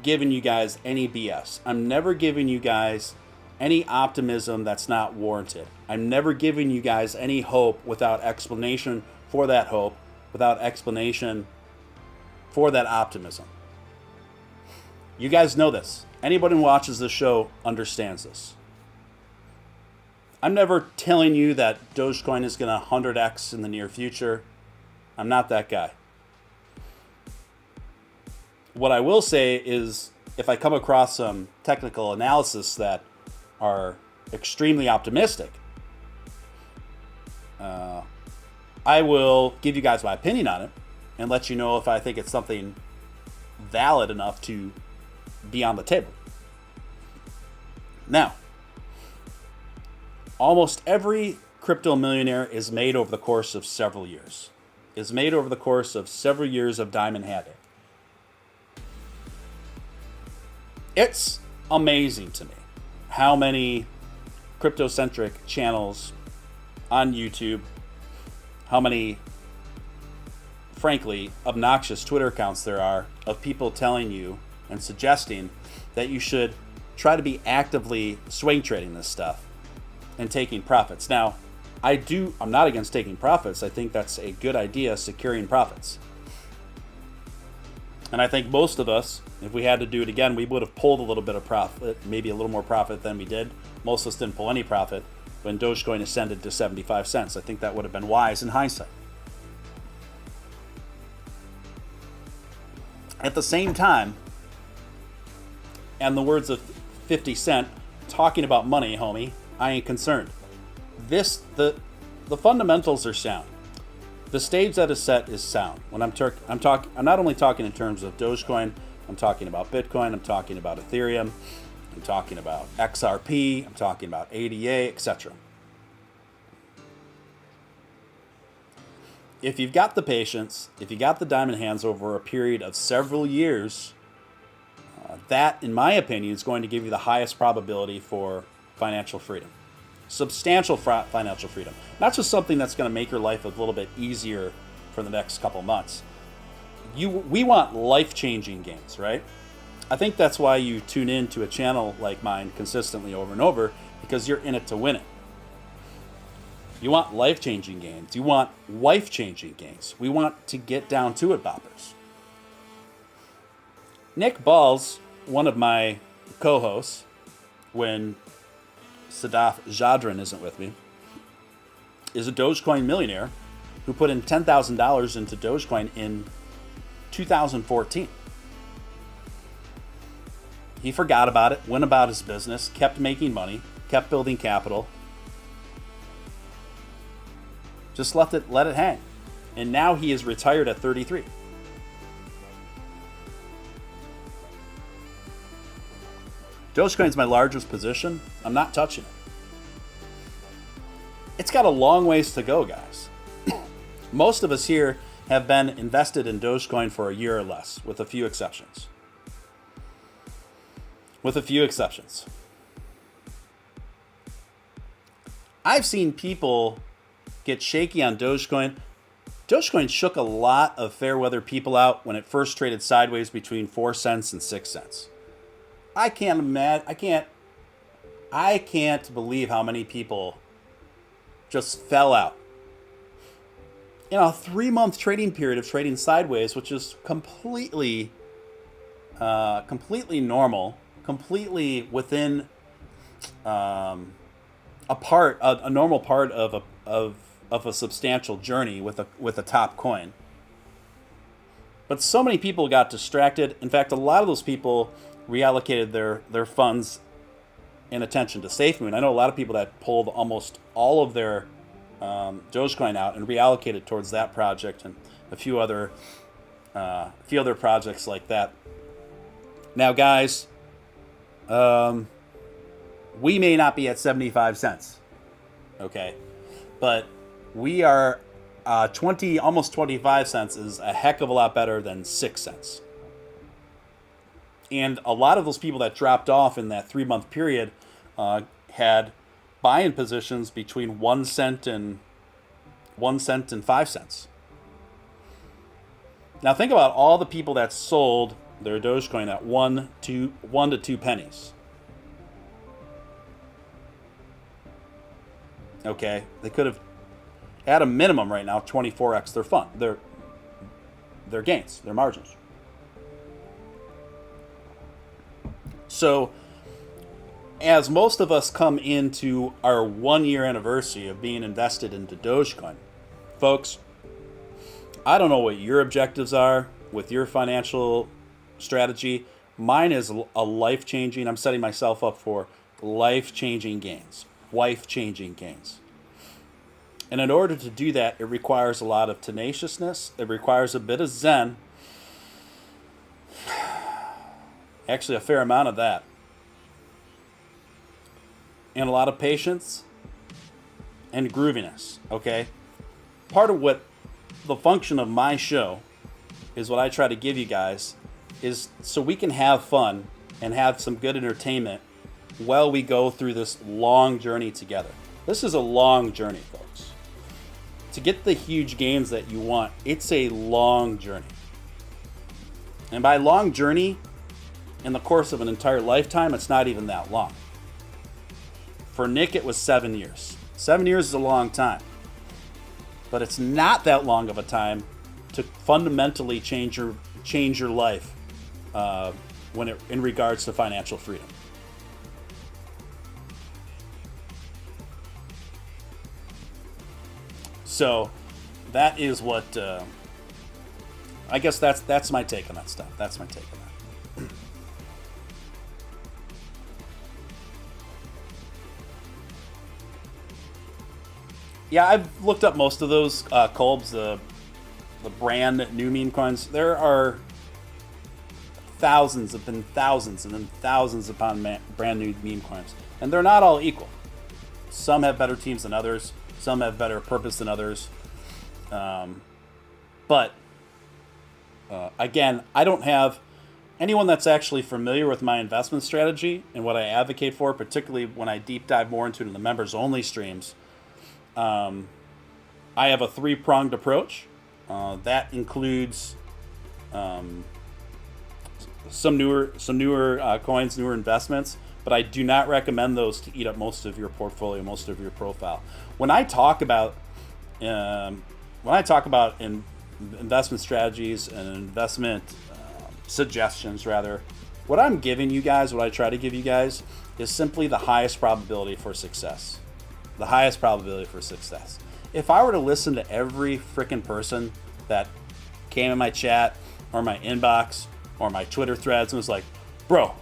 giving you guys any BS. I'm never giving you guys any optimism that's not warranted. I'm never giving you guys any hope without explanation for that hope, without explanation for that optimism. You guys know this. Anybody who watches this show understands this. I'm never telling you that Dogecoin is going to 100x in the near future. I'm not that guy. What I will say is, if I come across some technical analysis that are extremely optimistic, I will give you guys my opinion on it and let you know if I think it's something valid enough to be on the table. Now, almost every crypto millionaire is made over the course of several years. Is made over the course of several years of diamond handing. It's amazing to me how many crypto-centric channels on YouTube, how many, frankly, obnoxious Twitter accounts there are of people telling you and suggesting that you should try to be actively swing trading this stuff and taking profits. Now, I'm not against taking profits. I think that's a good idea, securing profits. And I think most of us, if we had to do it again, we would have pulled a little bit of profit, maybe a little more profit than we did. Most of us didn't pull any profit when Dogecoin ascended to 75 cents. I think that would have been wise in hindsight. At the same time, and the words of 50 Cent, talking about money, homie, I ain't concerned. The fundamentals are sound. The stage that is set is sound. When I'm not only talking in terms of Dogecoin, I'm talking about Bitcoin, I'm talking about Ethereum, I'm talking about XRP, I'm talking about ADA, etc. If you've got the patience, if you got the diamond hands over a period of several years, that, in my opinion, is going to give you the highest probability for financial freedom. Substantial financial freedom. Not just something that's going to make your life a little bit easier for the next couple months. We want life-changing gains, right? I think that's why you tune in to a channel like mine consistently over and over, because you're in it to win it. You want life-changing gains. You want wife-changing gains. We want to get down to it, boppers. Nick Balls, one of my co-hosts, when Sadaf Jadran isn't with me, is a Dogecoin millionaire who put in $10,000 into Dogecoin in 2014. He forgot about it, went about his business, kept making money, kept building capital, just let it hang. And now he is retired at 33. Dogecoin is my largest position. I'm not touching it. It's got a long ways to go, guys. Most of us here have been invested in Dogecoin for a year or less, with a few exceptions. I've seen people get shaky on Dogecoin. Dogecoin shook a lot of fair weather people out when it first traded sideways between 4 cents and 6 cents. I can't believe how many people just fell out. In a 3-month trading period of trading sideways, which is completely normal, completely within a normal part of a substantial journey with a top coin, But so many people got distracted. In fact, a lot of those people reallocated their funds and attention to SafeMoon. I know a lot of people that pulled almost all of their Dogecoin out and reallocated towards that project and a few other projects like that. Now, guys, we may not be at 75 cents, okay, but we are almost 25 cents is a heck of a lot better than 6 cents. And a lot of those people that dropped off in that 3-month period had buy-in positions between 1 cent and 5 cents. Now think about all the people that sold their Dogecoin at 1 to 2 pennies. Okay, they could have, at a minimum right now, 24x their fund, their gains, their margins. So, as most of us come into our 1-year anniversary of being invested into Dogecoin, folks, I don't know what your objectives are with your financial strategy. Mine is a life-changing. I'm setting myself up for life-changing gains. Life-changing gains. And in order to do that, it requires a lot of tenaciousness. It requires a bit of Zen. Actually, a fair amount of that. And a lot of patience and grooviness, okay? Part of what the function of my show is, what I try to give you guys, is so we can have fun and have some good entertainment while we go through this long journey together. This is a long journey, folks. To get the huge gains that you want, it's a long journey. And by long journey, in the course of an entire lifetime, it's not even that long. For Nick, it was 7 years. 7 years is a long time. But it's not that long of a time to fundamentally change your life in regards to financial freedom. So that is what I guess that's my take on that stuff. That's my take on that. Yeah, I've looked up most of those Kolbs, the brand new meme coins. There are thousands upon thousands and then thousands upon brand new meme coins, and they're not all equal. Some have better teams than others. Some have better purpose than others. But again, I don't have anyone that's actually familiar with my investment strategy and what I advocate for, particularly when I deep dive more into the members only streams. I have a 3-pronged approach. That includes some newer coins, newer investments, but I do not recommend those to eat up most of your portfolio, most of your profile. When I talk about investment strategies and investment suggestions, rather, what I'm giving you guys, what I try to give you guys, is simply the highest probability for success. The highest probability for success. If I were to listen to every freaking person that came in my chat or my inbox or my Twitter threads and was like, bro,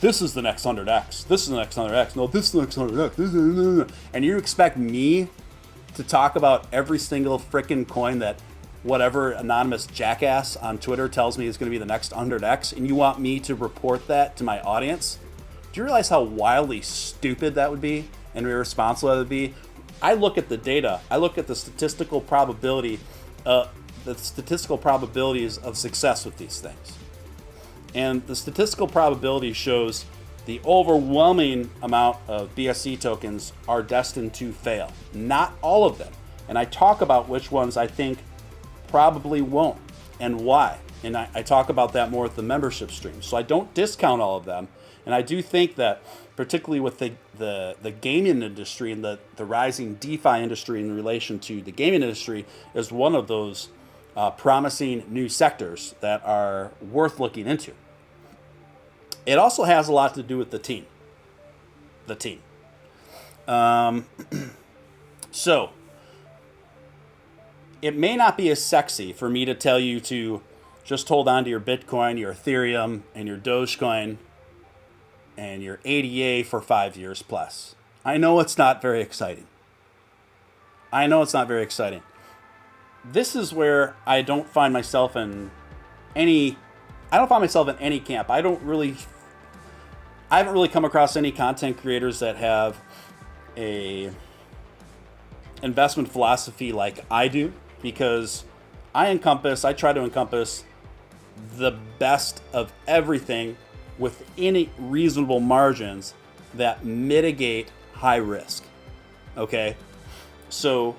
this is the next 100x. This is the next 100x. No, this is the next 100x. And you expect me to talk about every single freaking coin that whatever anonymous jackass on Twitter tells me is going to be the next 100x, and you want me to report that to my audience? Do you realize how wildly stupid that would be and irresponsible that would be? I look at the data. I look at the statistical probabilities of success with these things. And the statistical probability shows the overwhelming amount of BSC tokens are destined to fail. Not all of them. And I talk about which ones I think probably won't and why. And I talk about that more with the membership stream. So I don't discount all of them. And I do think that, particularly with the gaming industry and the rising DeFi industry in relation to the gaming industry, is one of those promising new sectors that are worth looking into. It also has a lot to do with the team. So, it may not be as sexy for me to tell you to just hold on to your Bitcoin, your Ethereum, and your Dogecoin, and your ADA for 5 years plus. I know it's not very exciting. This is where I don't find myself in any camp. I haven't really come across any content creators that have a investment philosophy like I do, because I try to encompass the best of everything with any reasonable margins that mitigate high risk. Okay? So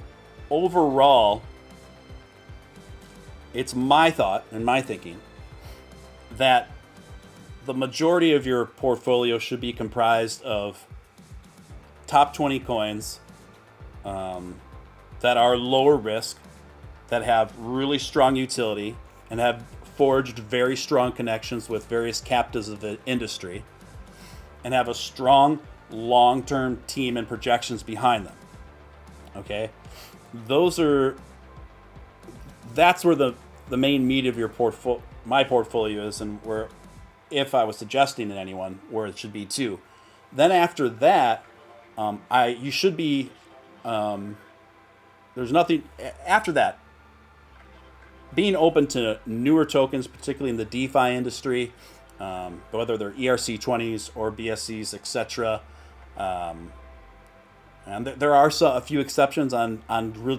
overall, it's my thought and my thinking that the majority of your portfolio should be comprised of top 20 coins that are lower risk, that have really strong utility, and have forged very strong connections with various captives of the industry, and have a strong long-term team and projections behind them. Okay? That's where the main meat of your my portfolio is, and where, if I was suggesting to anyone, where it should be too. Then after that, you should be, there's nothing after that. Being open to newer tokens, particularly in the DeFi industry, whether they're ERC20s or BSCs, etc. And there are a few exceptions on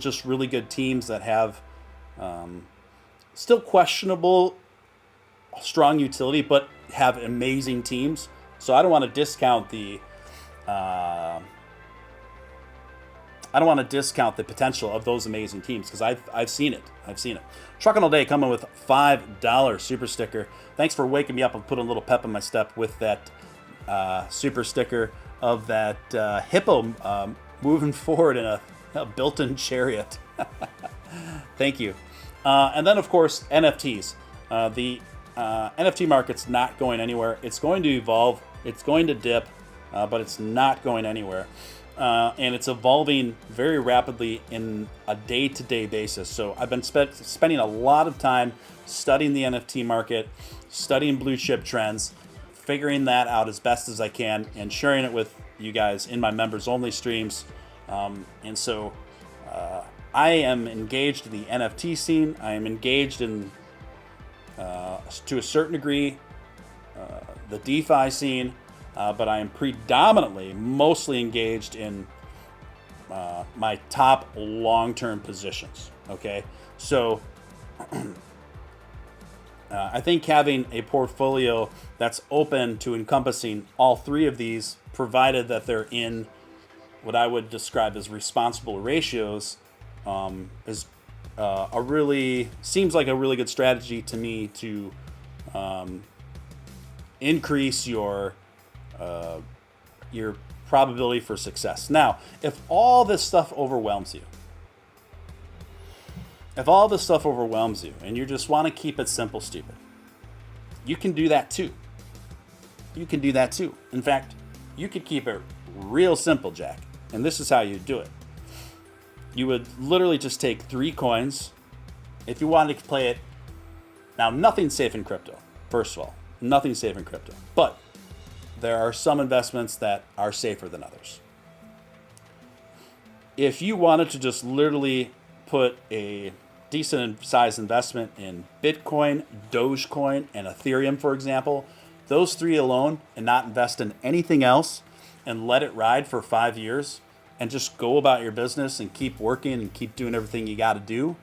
just really good teams that have still questionable strong utility, but have amazing teams. So I don't want to discount the potential of those amazing teams, because I've seen it. Trucking All Day coming with $5 super sticker. Thanks for waking me up and putting a little pep in my step with that super sticker of that hippo moving forward in a built-in chariot. Thank you. And then, of course, NFTs. The NFT market's not going anywhere. It's going to evolve. It's going to dip, but it's not going anywhere. And it's evolving very rapidly in a day-to-day basis. So I've been spending a lot of time studying the NFT market, studying blue chip trends, figuring that out as best as I can, and sharing it with you guys in my members-only streams. And so I am engaged in the NFT scene. I am engaged in, to a certain degree, the DeFi scene. But I am mostly engaged in my top long-term positions. Okay, so I think having a portfolio that's open to encompassing all three of these, provided that they're in what I would describe as responsible ratios, seems like a really good strategy to me to increase your probability for success. Now, if all this stuff overwhelms you, and you just want to keep it simple, stupid, you can do that too. In fact, you could keep it real simple, Jack. And this is how you do it. You would literally just take 3 coins. If you wanted to play it, now nothing's safe in crypto. First of all, nothing's safe in crypto. But there are some investments that are safer than others. If you wanted to just literally put a decent size investment in Bitcoin, Dogecoin, and Ethereum, for example, those 3 alone, and not invest in anything else, and let it ride for 5 years, and just go about your business and keep working and keep doing everything you got to do,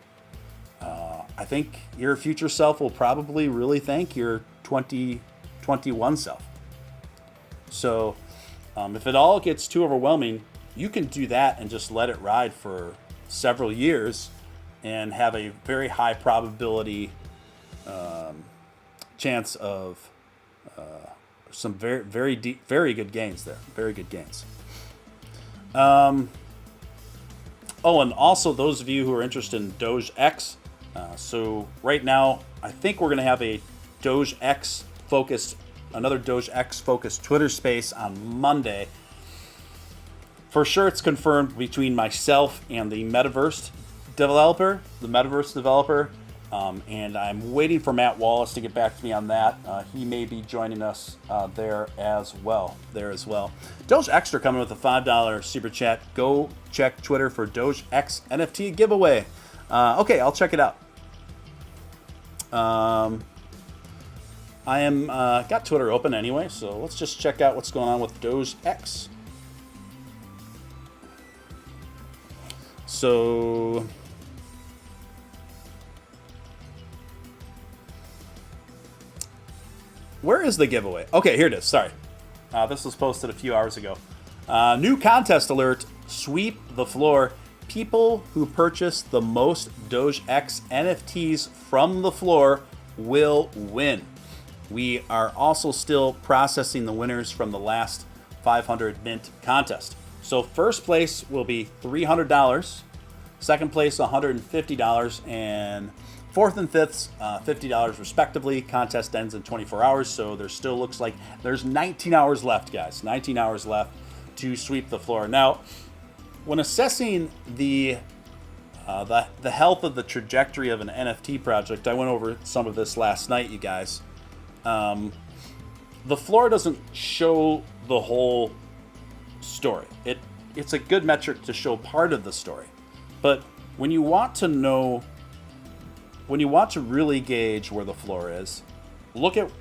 I think your future self will probably really thank your 2021 self. So if it all gets too overwhelming, you can do that and just let it ride for several years and have a very high probability chance of some very good gains there. Very good gains. And also those of you who are interested in DogeX. So right now, I think we're going to have a DogeX focused Twitter space on Monday. For sure, it's confirmed between myself and the metaverse developer, the metaverse developer, and I'm waiting for Matt Wallace to get back to me on that. He may be joining us there as well. Doge Extra coming with a $5 super chat. Go check Twitter for DogeX NFT giveaway. Okay, I'll check it out. I am got Twitter open anyway, so let's just check out what's going on with DogeX. So where is the giveaway? Okay, here it is. Sorry. This was posted a few hours ago. New contest alert. Sweep the floor. People who purchase the most DogeX NFTs from the floor will win. We are also still processing the winners from the last 500 mint contest. So first place will be $300. Second place, $150. And fourth and fifth, $50 respectively. Contest ends in 24 hours, so there still looks like there's 19 hours left, guys. 19 hours left to sweep the floor. Now, when assessing the health of the trajectory of an NFT project, I went over some of this last night, you guys. The floor doesn't show the whole story. It's a good metric to show part of the story, but when you want to really gauge where the floor is, look at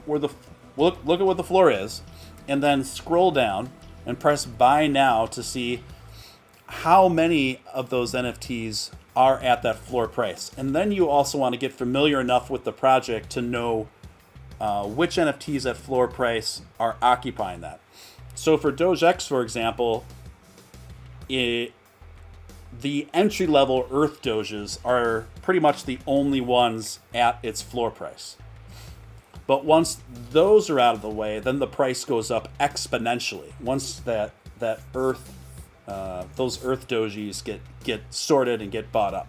what the floor is, and then scroll down and press buy now to see how many of those NFTs are at that floor price. And then you also want to get familiar enough with the project to know which NFTs at floor price are occupying that. So for DogeX, for example, the entry-level Earth Doges are pretty much the only ones at its floor price. But once those are out of the way, then the price goes up exponentially. Once that Earth, those Earth Doges get sorted and get bought up,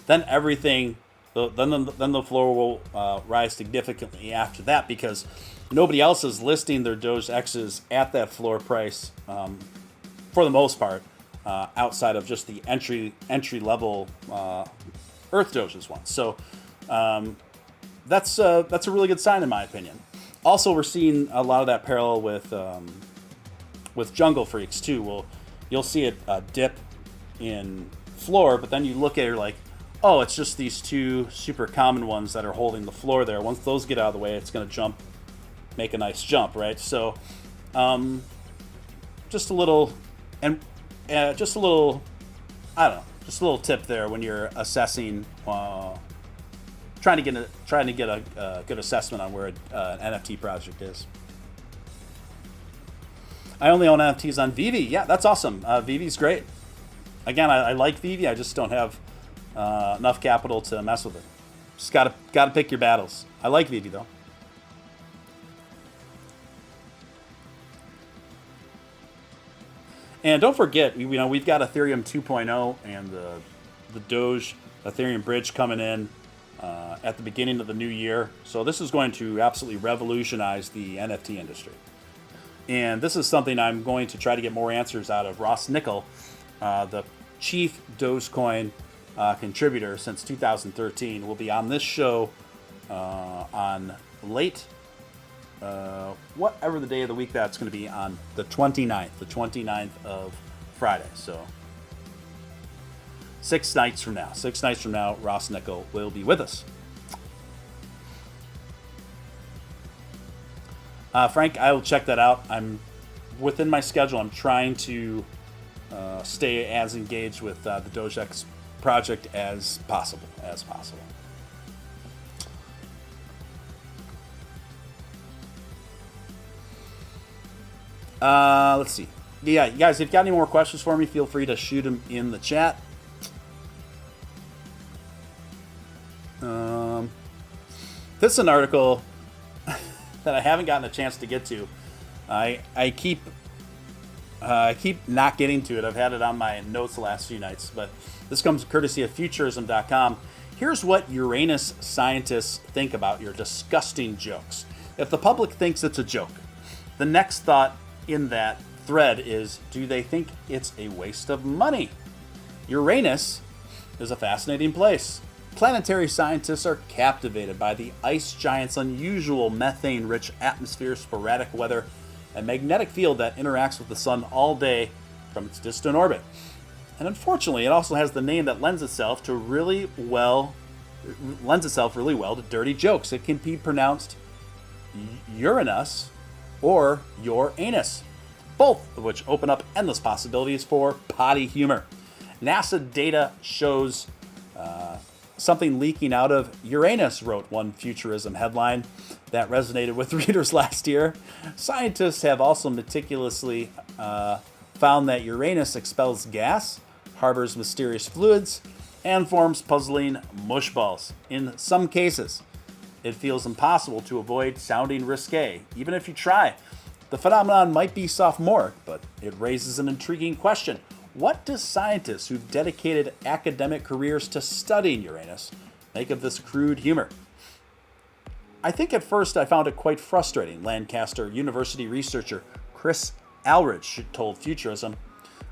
then everything, then the floor will rise significantly after that, because nobody else is listing their DogeXs at that floor price for the most part, outside of just the entry level Earth Doges ones. So that's a really good sign in my opinion. Also, we're seeing a lot of that parallel with Jungle Freaks too. Well, you'll see a dip in floor, but then you look at it like, oh, it's just these two super common ones that are holding the floor there. Once those get out of the way, it's going to make a nice jump, right? So just a little I don't know, just a little tip there when you're assessing, trying to get a good assessment on where an NFT project is. I only own NFTs on Vivi. Yeah, that's awesome. Vivi's great. Again, I like Vivi. I just don't have enough capital to mess with it. Just gotta pick your battles. I like Vivi though. And don't forget, we've got Ethereum 2.0 and the Doge Ethereum bridge coming in at the beginning of the new year. So this is going to absolutely revolutionize the NFT industry. And this is something I'm going to try to get more answers out of. Ross Nickel, the chief Dogecoin contributor since 2013, will be on this show on late, whatever the day of the week that's going to be, on the 29th of Friday. So 6 nights from now, Ross Nickel will be with us. Frank, I will check that out. I'm within my schedule. I'm trying to stay as engaged with the DogeX project as possible. Let's see. Yeah, guys, if you've got any more questions for me, feel free to shoot them in the chat. This is an article that I haven't gotten a chance to get to. I keep not getting to it. I've had it on my notes the last few nights, but this comes courtesy of Futurism.com. Here's what Uranus scientists think about your disgusting jokes. If the public thinks it's a joke, the next thought in that thread is, do they think it's a waste of money? Uranus is a fascinating place. Planetary scientists are captivated by the ice giant's unusual methane-rich atmosphere, sporadic weather, and magnetic field that interacts with the sun all day from its distant orbit. And unfortunately, it also has the name that lends itself really well to dirty jokes. It can be pronounced Uranus or your anus, both of which open up endless possibilities for potty humor. NASA data shows something leaking out of Uranus, wrote one Futurism headline that resonated with readers last year. Scientists have also meticulously found that Uranus expels gas, harbors mysterious fluids, and forms puzzling mush balls. In some cases, it feels impossible to avoid sounding risque, even if you try. The phenomenon might be sophomoric, but it raises an intriguing question. What do scientists who've dedicated academic careers to studying Uranus make of this crude humor? I think at first I found it quite frustrating, Lancaster University researcher Chris Alridge told Futurism.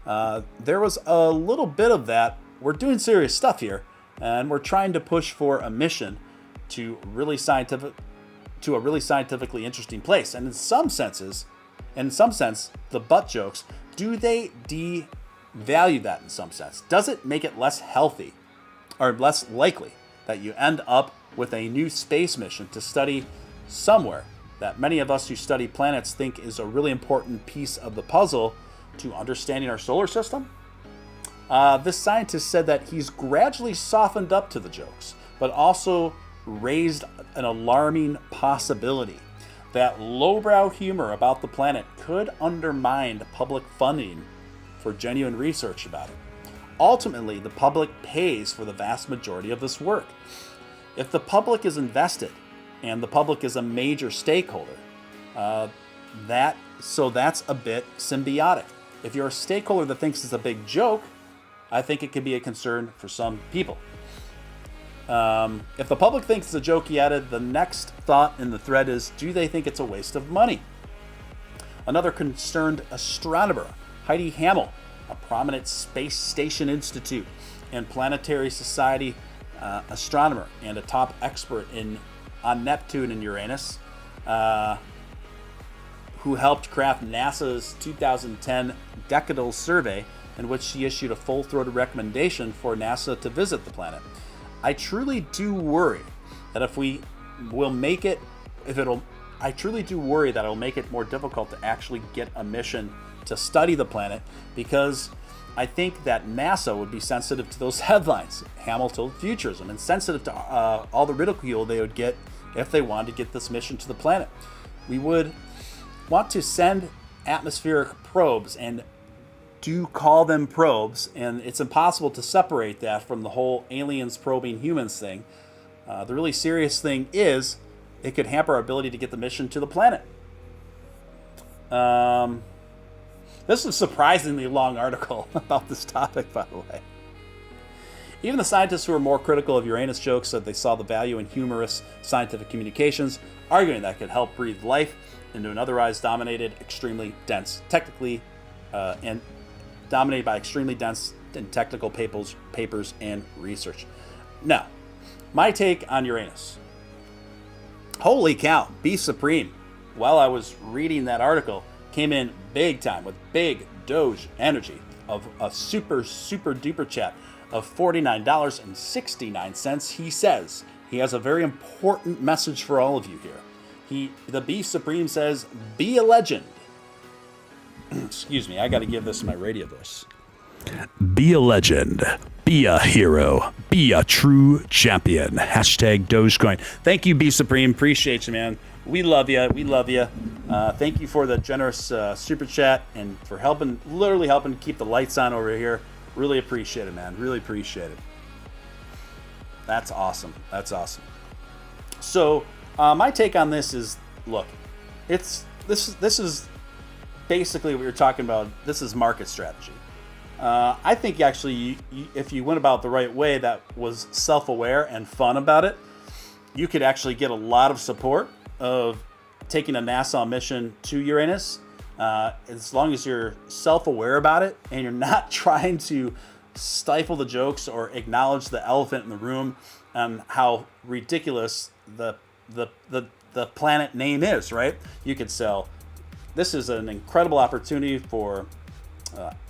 There was a little bit of that. We're doing serious stuff here, and we're trying to push for a mission to a really scientifically interesting place. And in some sense, the butt jokes, do they devalue that in some sense? Does it make it less healthy or less likely that you end up with a new space mission to study somewhere that many of us who study planets think is a really important piece of the puzzle to understanding our solar system? This scientist said that he's gradually softened up to the jokes, but also raised an alarming possibility that lowbrow humor about the planet could undermine public funding for genuine research about it. Ultimately, the public pays for the vast majority of this work. If the public is invested, and the public is a major stakeholder, that's a bit symbiotic. If you're a stakeholder that thinks it's a big joke, I think it could be a concern for some people. If the public thinks it's a joke, he added, the next thought in the thread is, do they think it's a waste of money? Another concerned astronomer, Heidi Hamel, a prominent Space Station Institute and Planetary Society astronomer and a top expert on Neptune and Uranus, who helped craft NASA's 2010 Decadal Survey, in which she issued a full-throated recommendation for NASA to visit the planet. I truly do worry that it'll make it more difficult to actually get a mission to study the planet, because I think that NASA would be sensitive to those headlines, Hamill told Futurism, and sensitive to all the ridicule they would get if they wanted to get this mission to the planet. We would want to send atmospheric probes, and do call them probes, and it's impossible to separate that from the whole aliens probing humans thing. The really serious thing is it could hamper our ability to get the mission to the planet. This is a surprisingly long article about this topic, by the way. Even the scientists who are more critical of Uranus jokes said they saw the value in humorous scientific communications, arguing that could help breathe life into an otherwise dominated by extremely dense and technical papers and research. Now, my take on Uranus. Holy cow, be supreme. While I was reading that article, came in big time with big Doge energy of a super duper chat of $49.69. He says he has a very important message for all of you here. The Be Supreme says, be a legend. Excuse me, I got to give this my radio voice. Be a legend. Be a hero. Be a true champion. Hashtag Dogecoin. Thank you, Be Supreme. Appreciate you, man. We love you. Thank you for the generous super chat and for literally helping keep the lights on over here. Really appreciate it, man. Really appreciate it. That's awesome. So, my take on this is, look, this is basically what you're talking about. This is market strategy. I think actually, if you went about the right way that was self-aware and fun about it, you could actually get a lot of support of taking a NASA mission to Uranus, as long as you're self-aware about it and you're not trying to stifle the jokes or acknowledge the elephant in the room and how ridiculous the planet name is, right? You could sell. This is an incredible opportunity for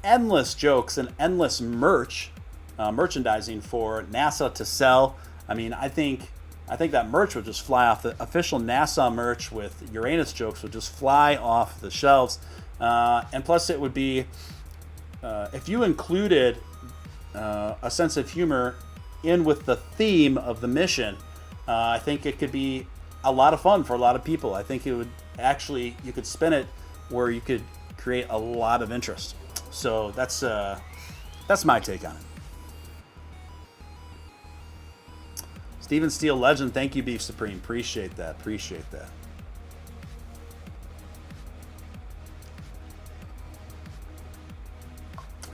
endless jokes and endless merchandising for NASA to sell. I mean, I think that merch would just fly off. The official NASA merch with Uranus jokes would just fly off the shelves. And plus, it would be, if you included a sense of humor in with the theme of the mission, I think it could be a lot of fun for a lot of people. I think it would actually, you could spin it where you could create a lot of interest. So that's my take on it. Steven Steele legend, thank you, Beef Supreme. Appreciate that.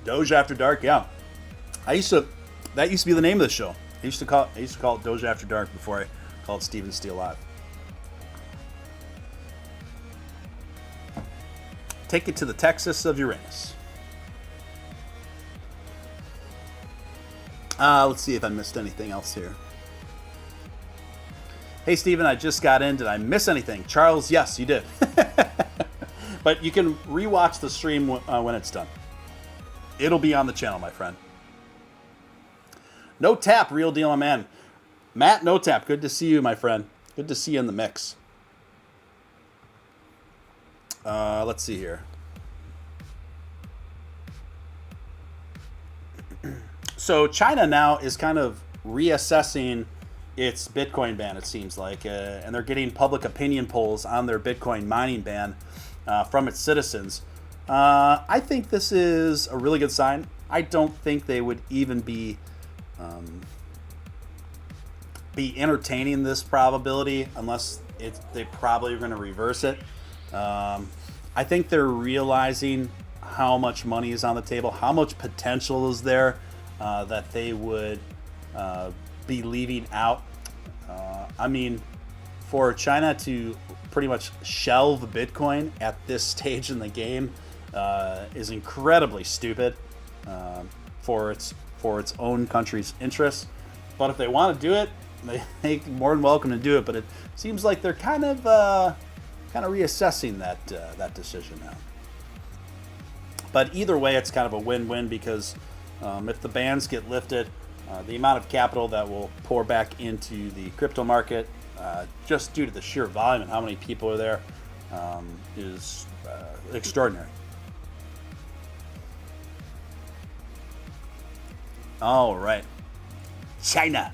Doge After Dark, yeah. That used to be the name of the show. I used to call it Doge After Dark before I called Steven Steele Live. Take it to the Texas of Uranus. Let's see if I missed anything else here. Hey, Steven, I just got in. Did I miss anything? Charles, yes, you did. But you can rewatch the stream when it's done. It'll be on the channel, my friend. No Tap, real deal, man. Matt, No Tap, good to see you, my friend. Good to see you in the mix. Let's see here. So China now is kind of reassessing its Bitcoin ban, it seems like, and they're getting public opinion polls on their Bitcoin mining ban from its citizens. I think this is a really good sign. I don't think they would even be entertaining this probability unless they probably are going to reverse it. I think they're realizing how much money is on the table, how much potential is there that they would be leaving out. I mean, for China to pretty much shelve Bitcoin at this stage in the game is incredibly stupid for its own country's interests. But if they want to do it, they're more than welcome to do it. But it seems like they're kind of reassessing that decision now. But either way, it's kind of a win-win because if the bans get lifted, the amount of capital that will pour back into the crypto market, just due to the sheer volume and how many people are there, is extraordinary. All right. China.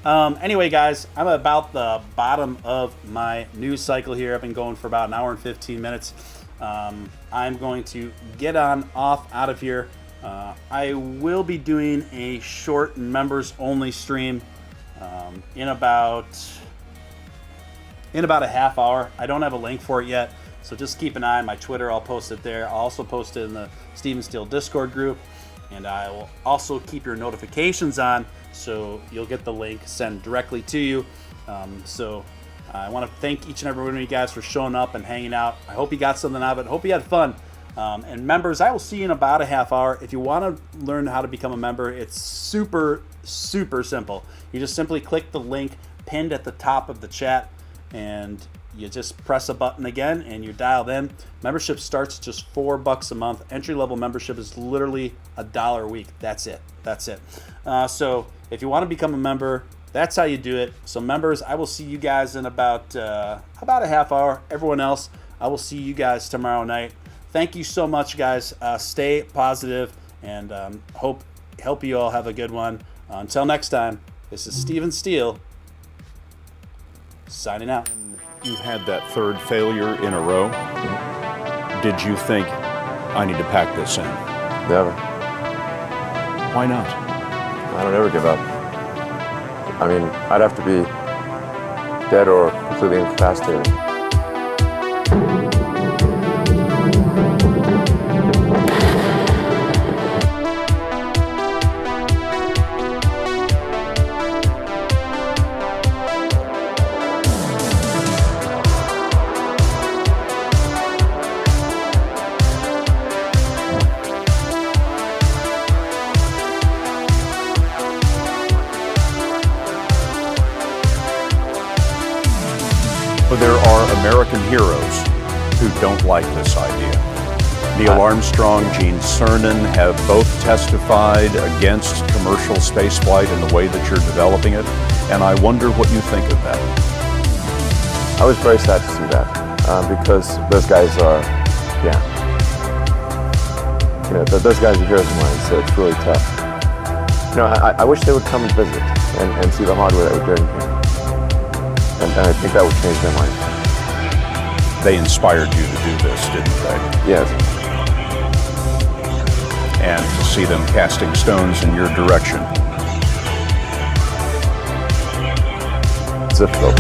Anyway, guys, I'm about the bottom of my news cycle here. I've been going for about an hour and 15 minutes. I'm going to get off out of here. I will be doing a short members only stream in about a half hour. I don't have a link for it yet, so just keep an eye on my Twitter. I'll post it there. I'll also post it in the Steven Steele Discord group, and I will also keep your notifications on so you'll get the link sent directly to you. So I want to thank each and every one of you guys for showing up and hanging out. I hope you got something out of it. I hope you had fun. And members, I will see you in about a half hour. If you want to learn how to become a member, it's super, super simple. You just simply click the link pinned at the top of the chat, and you just press a button again, and you're dialed in. Membership starts just $4 a month. Entry-level membership is literally $1 a week. That's it. So if you want to become a member, that's how you do it. So members, I will see you guys in about a half hour. Everyone else, I will see you guys tomorrow night. Thank you so much, guys. Stay positive, and hope you all have a good one. Until next time, this is Steven Steele signing out. You had that third failure in a row. Did you think, I need to pack this in? Never. Why not? I don't ever give up. I mean, I'd have to be dead or completely incapacitated. there are American heroes who don't like this idea. Neil Armstrong, Gene Cernan have both testified against commercial spaceflight in the way that you're developing it, and I wonder what you think of that. I was very sad to see that because those guys are, those guys are heroes of mine, so it's really tough. I wish they would come and visit and see the hardware that we're doing here. And I think that would change their mind. They inspired you to do this, didn't they? Yes. And to see them casting stones in your direction. It's difficult.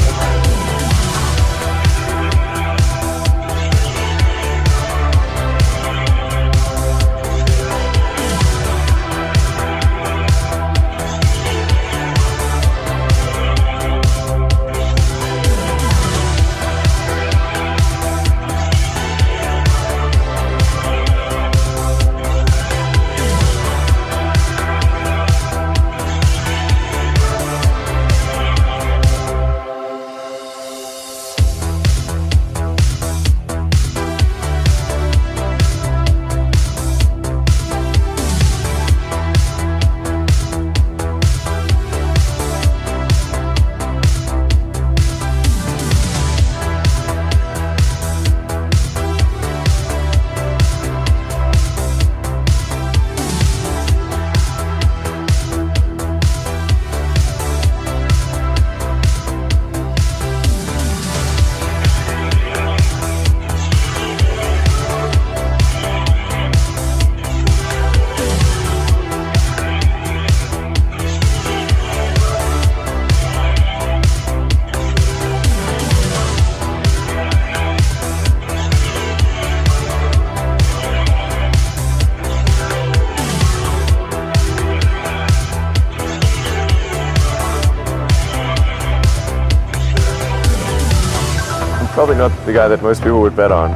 Probably not the guy that most people would bet on.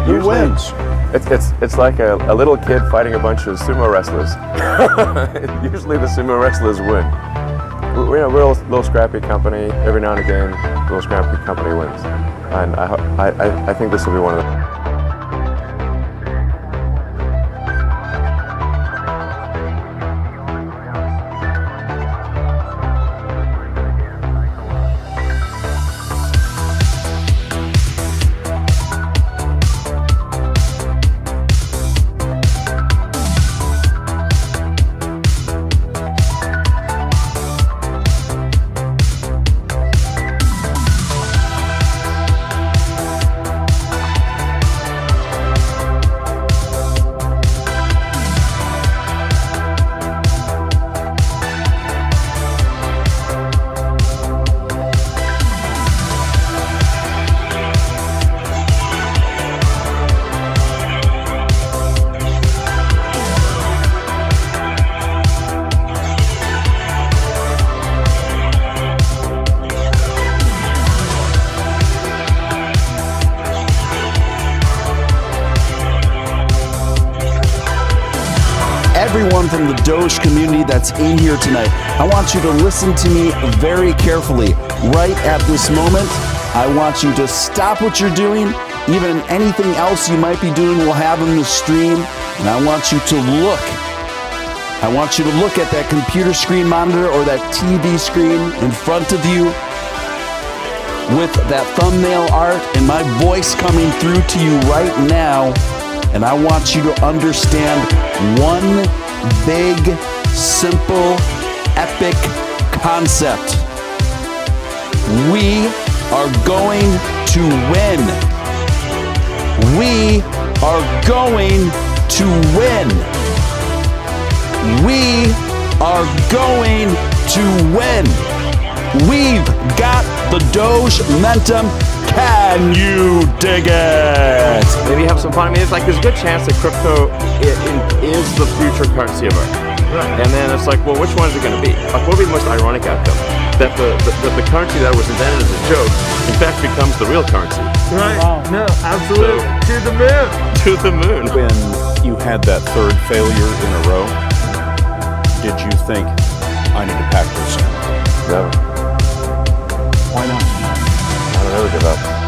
Who wins? It's like a little kid fighting a bunch of sumo wrestlers. Usually the sumo wrestlers win. We're a little scrappy company. Every now and again, a little scrappy company wins. And I think this will be one of them. Everyone from the Doge community that's in here tonight, I want you to listen to me very carefully. Right at this moment, I want you to stop what you're doing. Even anything else you might be doing, we'll have in the stream. And I want you to look. I want you to look at that computer screen monitor or that TV screen in front of you with that thumbnail art and my voice coming through to you right now. And I want you to understand one big, simple, epic concept. We are going to win. We are going to win. We are going to win. We've got the Doge momentum. Can you dig it? Maybe have some fun. I mean, it's like there's a good chance that crypto is the future currency of Earth. Right. And then it's like, well, which one is it going to be? Like, what would be the most ironic outcome? That the currency that was invented as a joke, in fact, becomes the real currency. Right. Wow. No, absolutely. So, to the moon. To the moon. When you had that third failure in a row, did you think, I need to pack this in? No. Why not? I don't give up.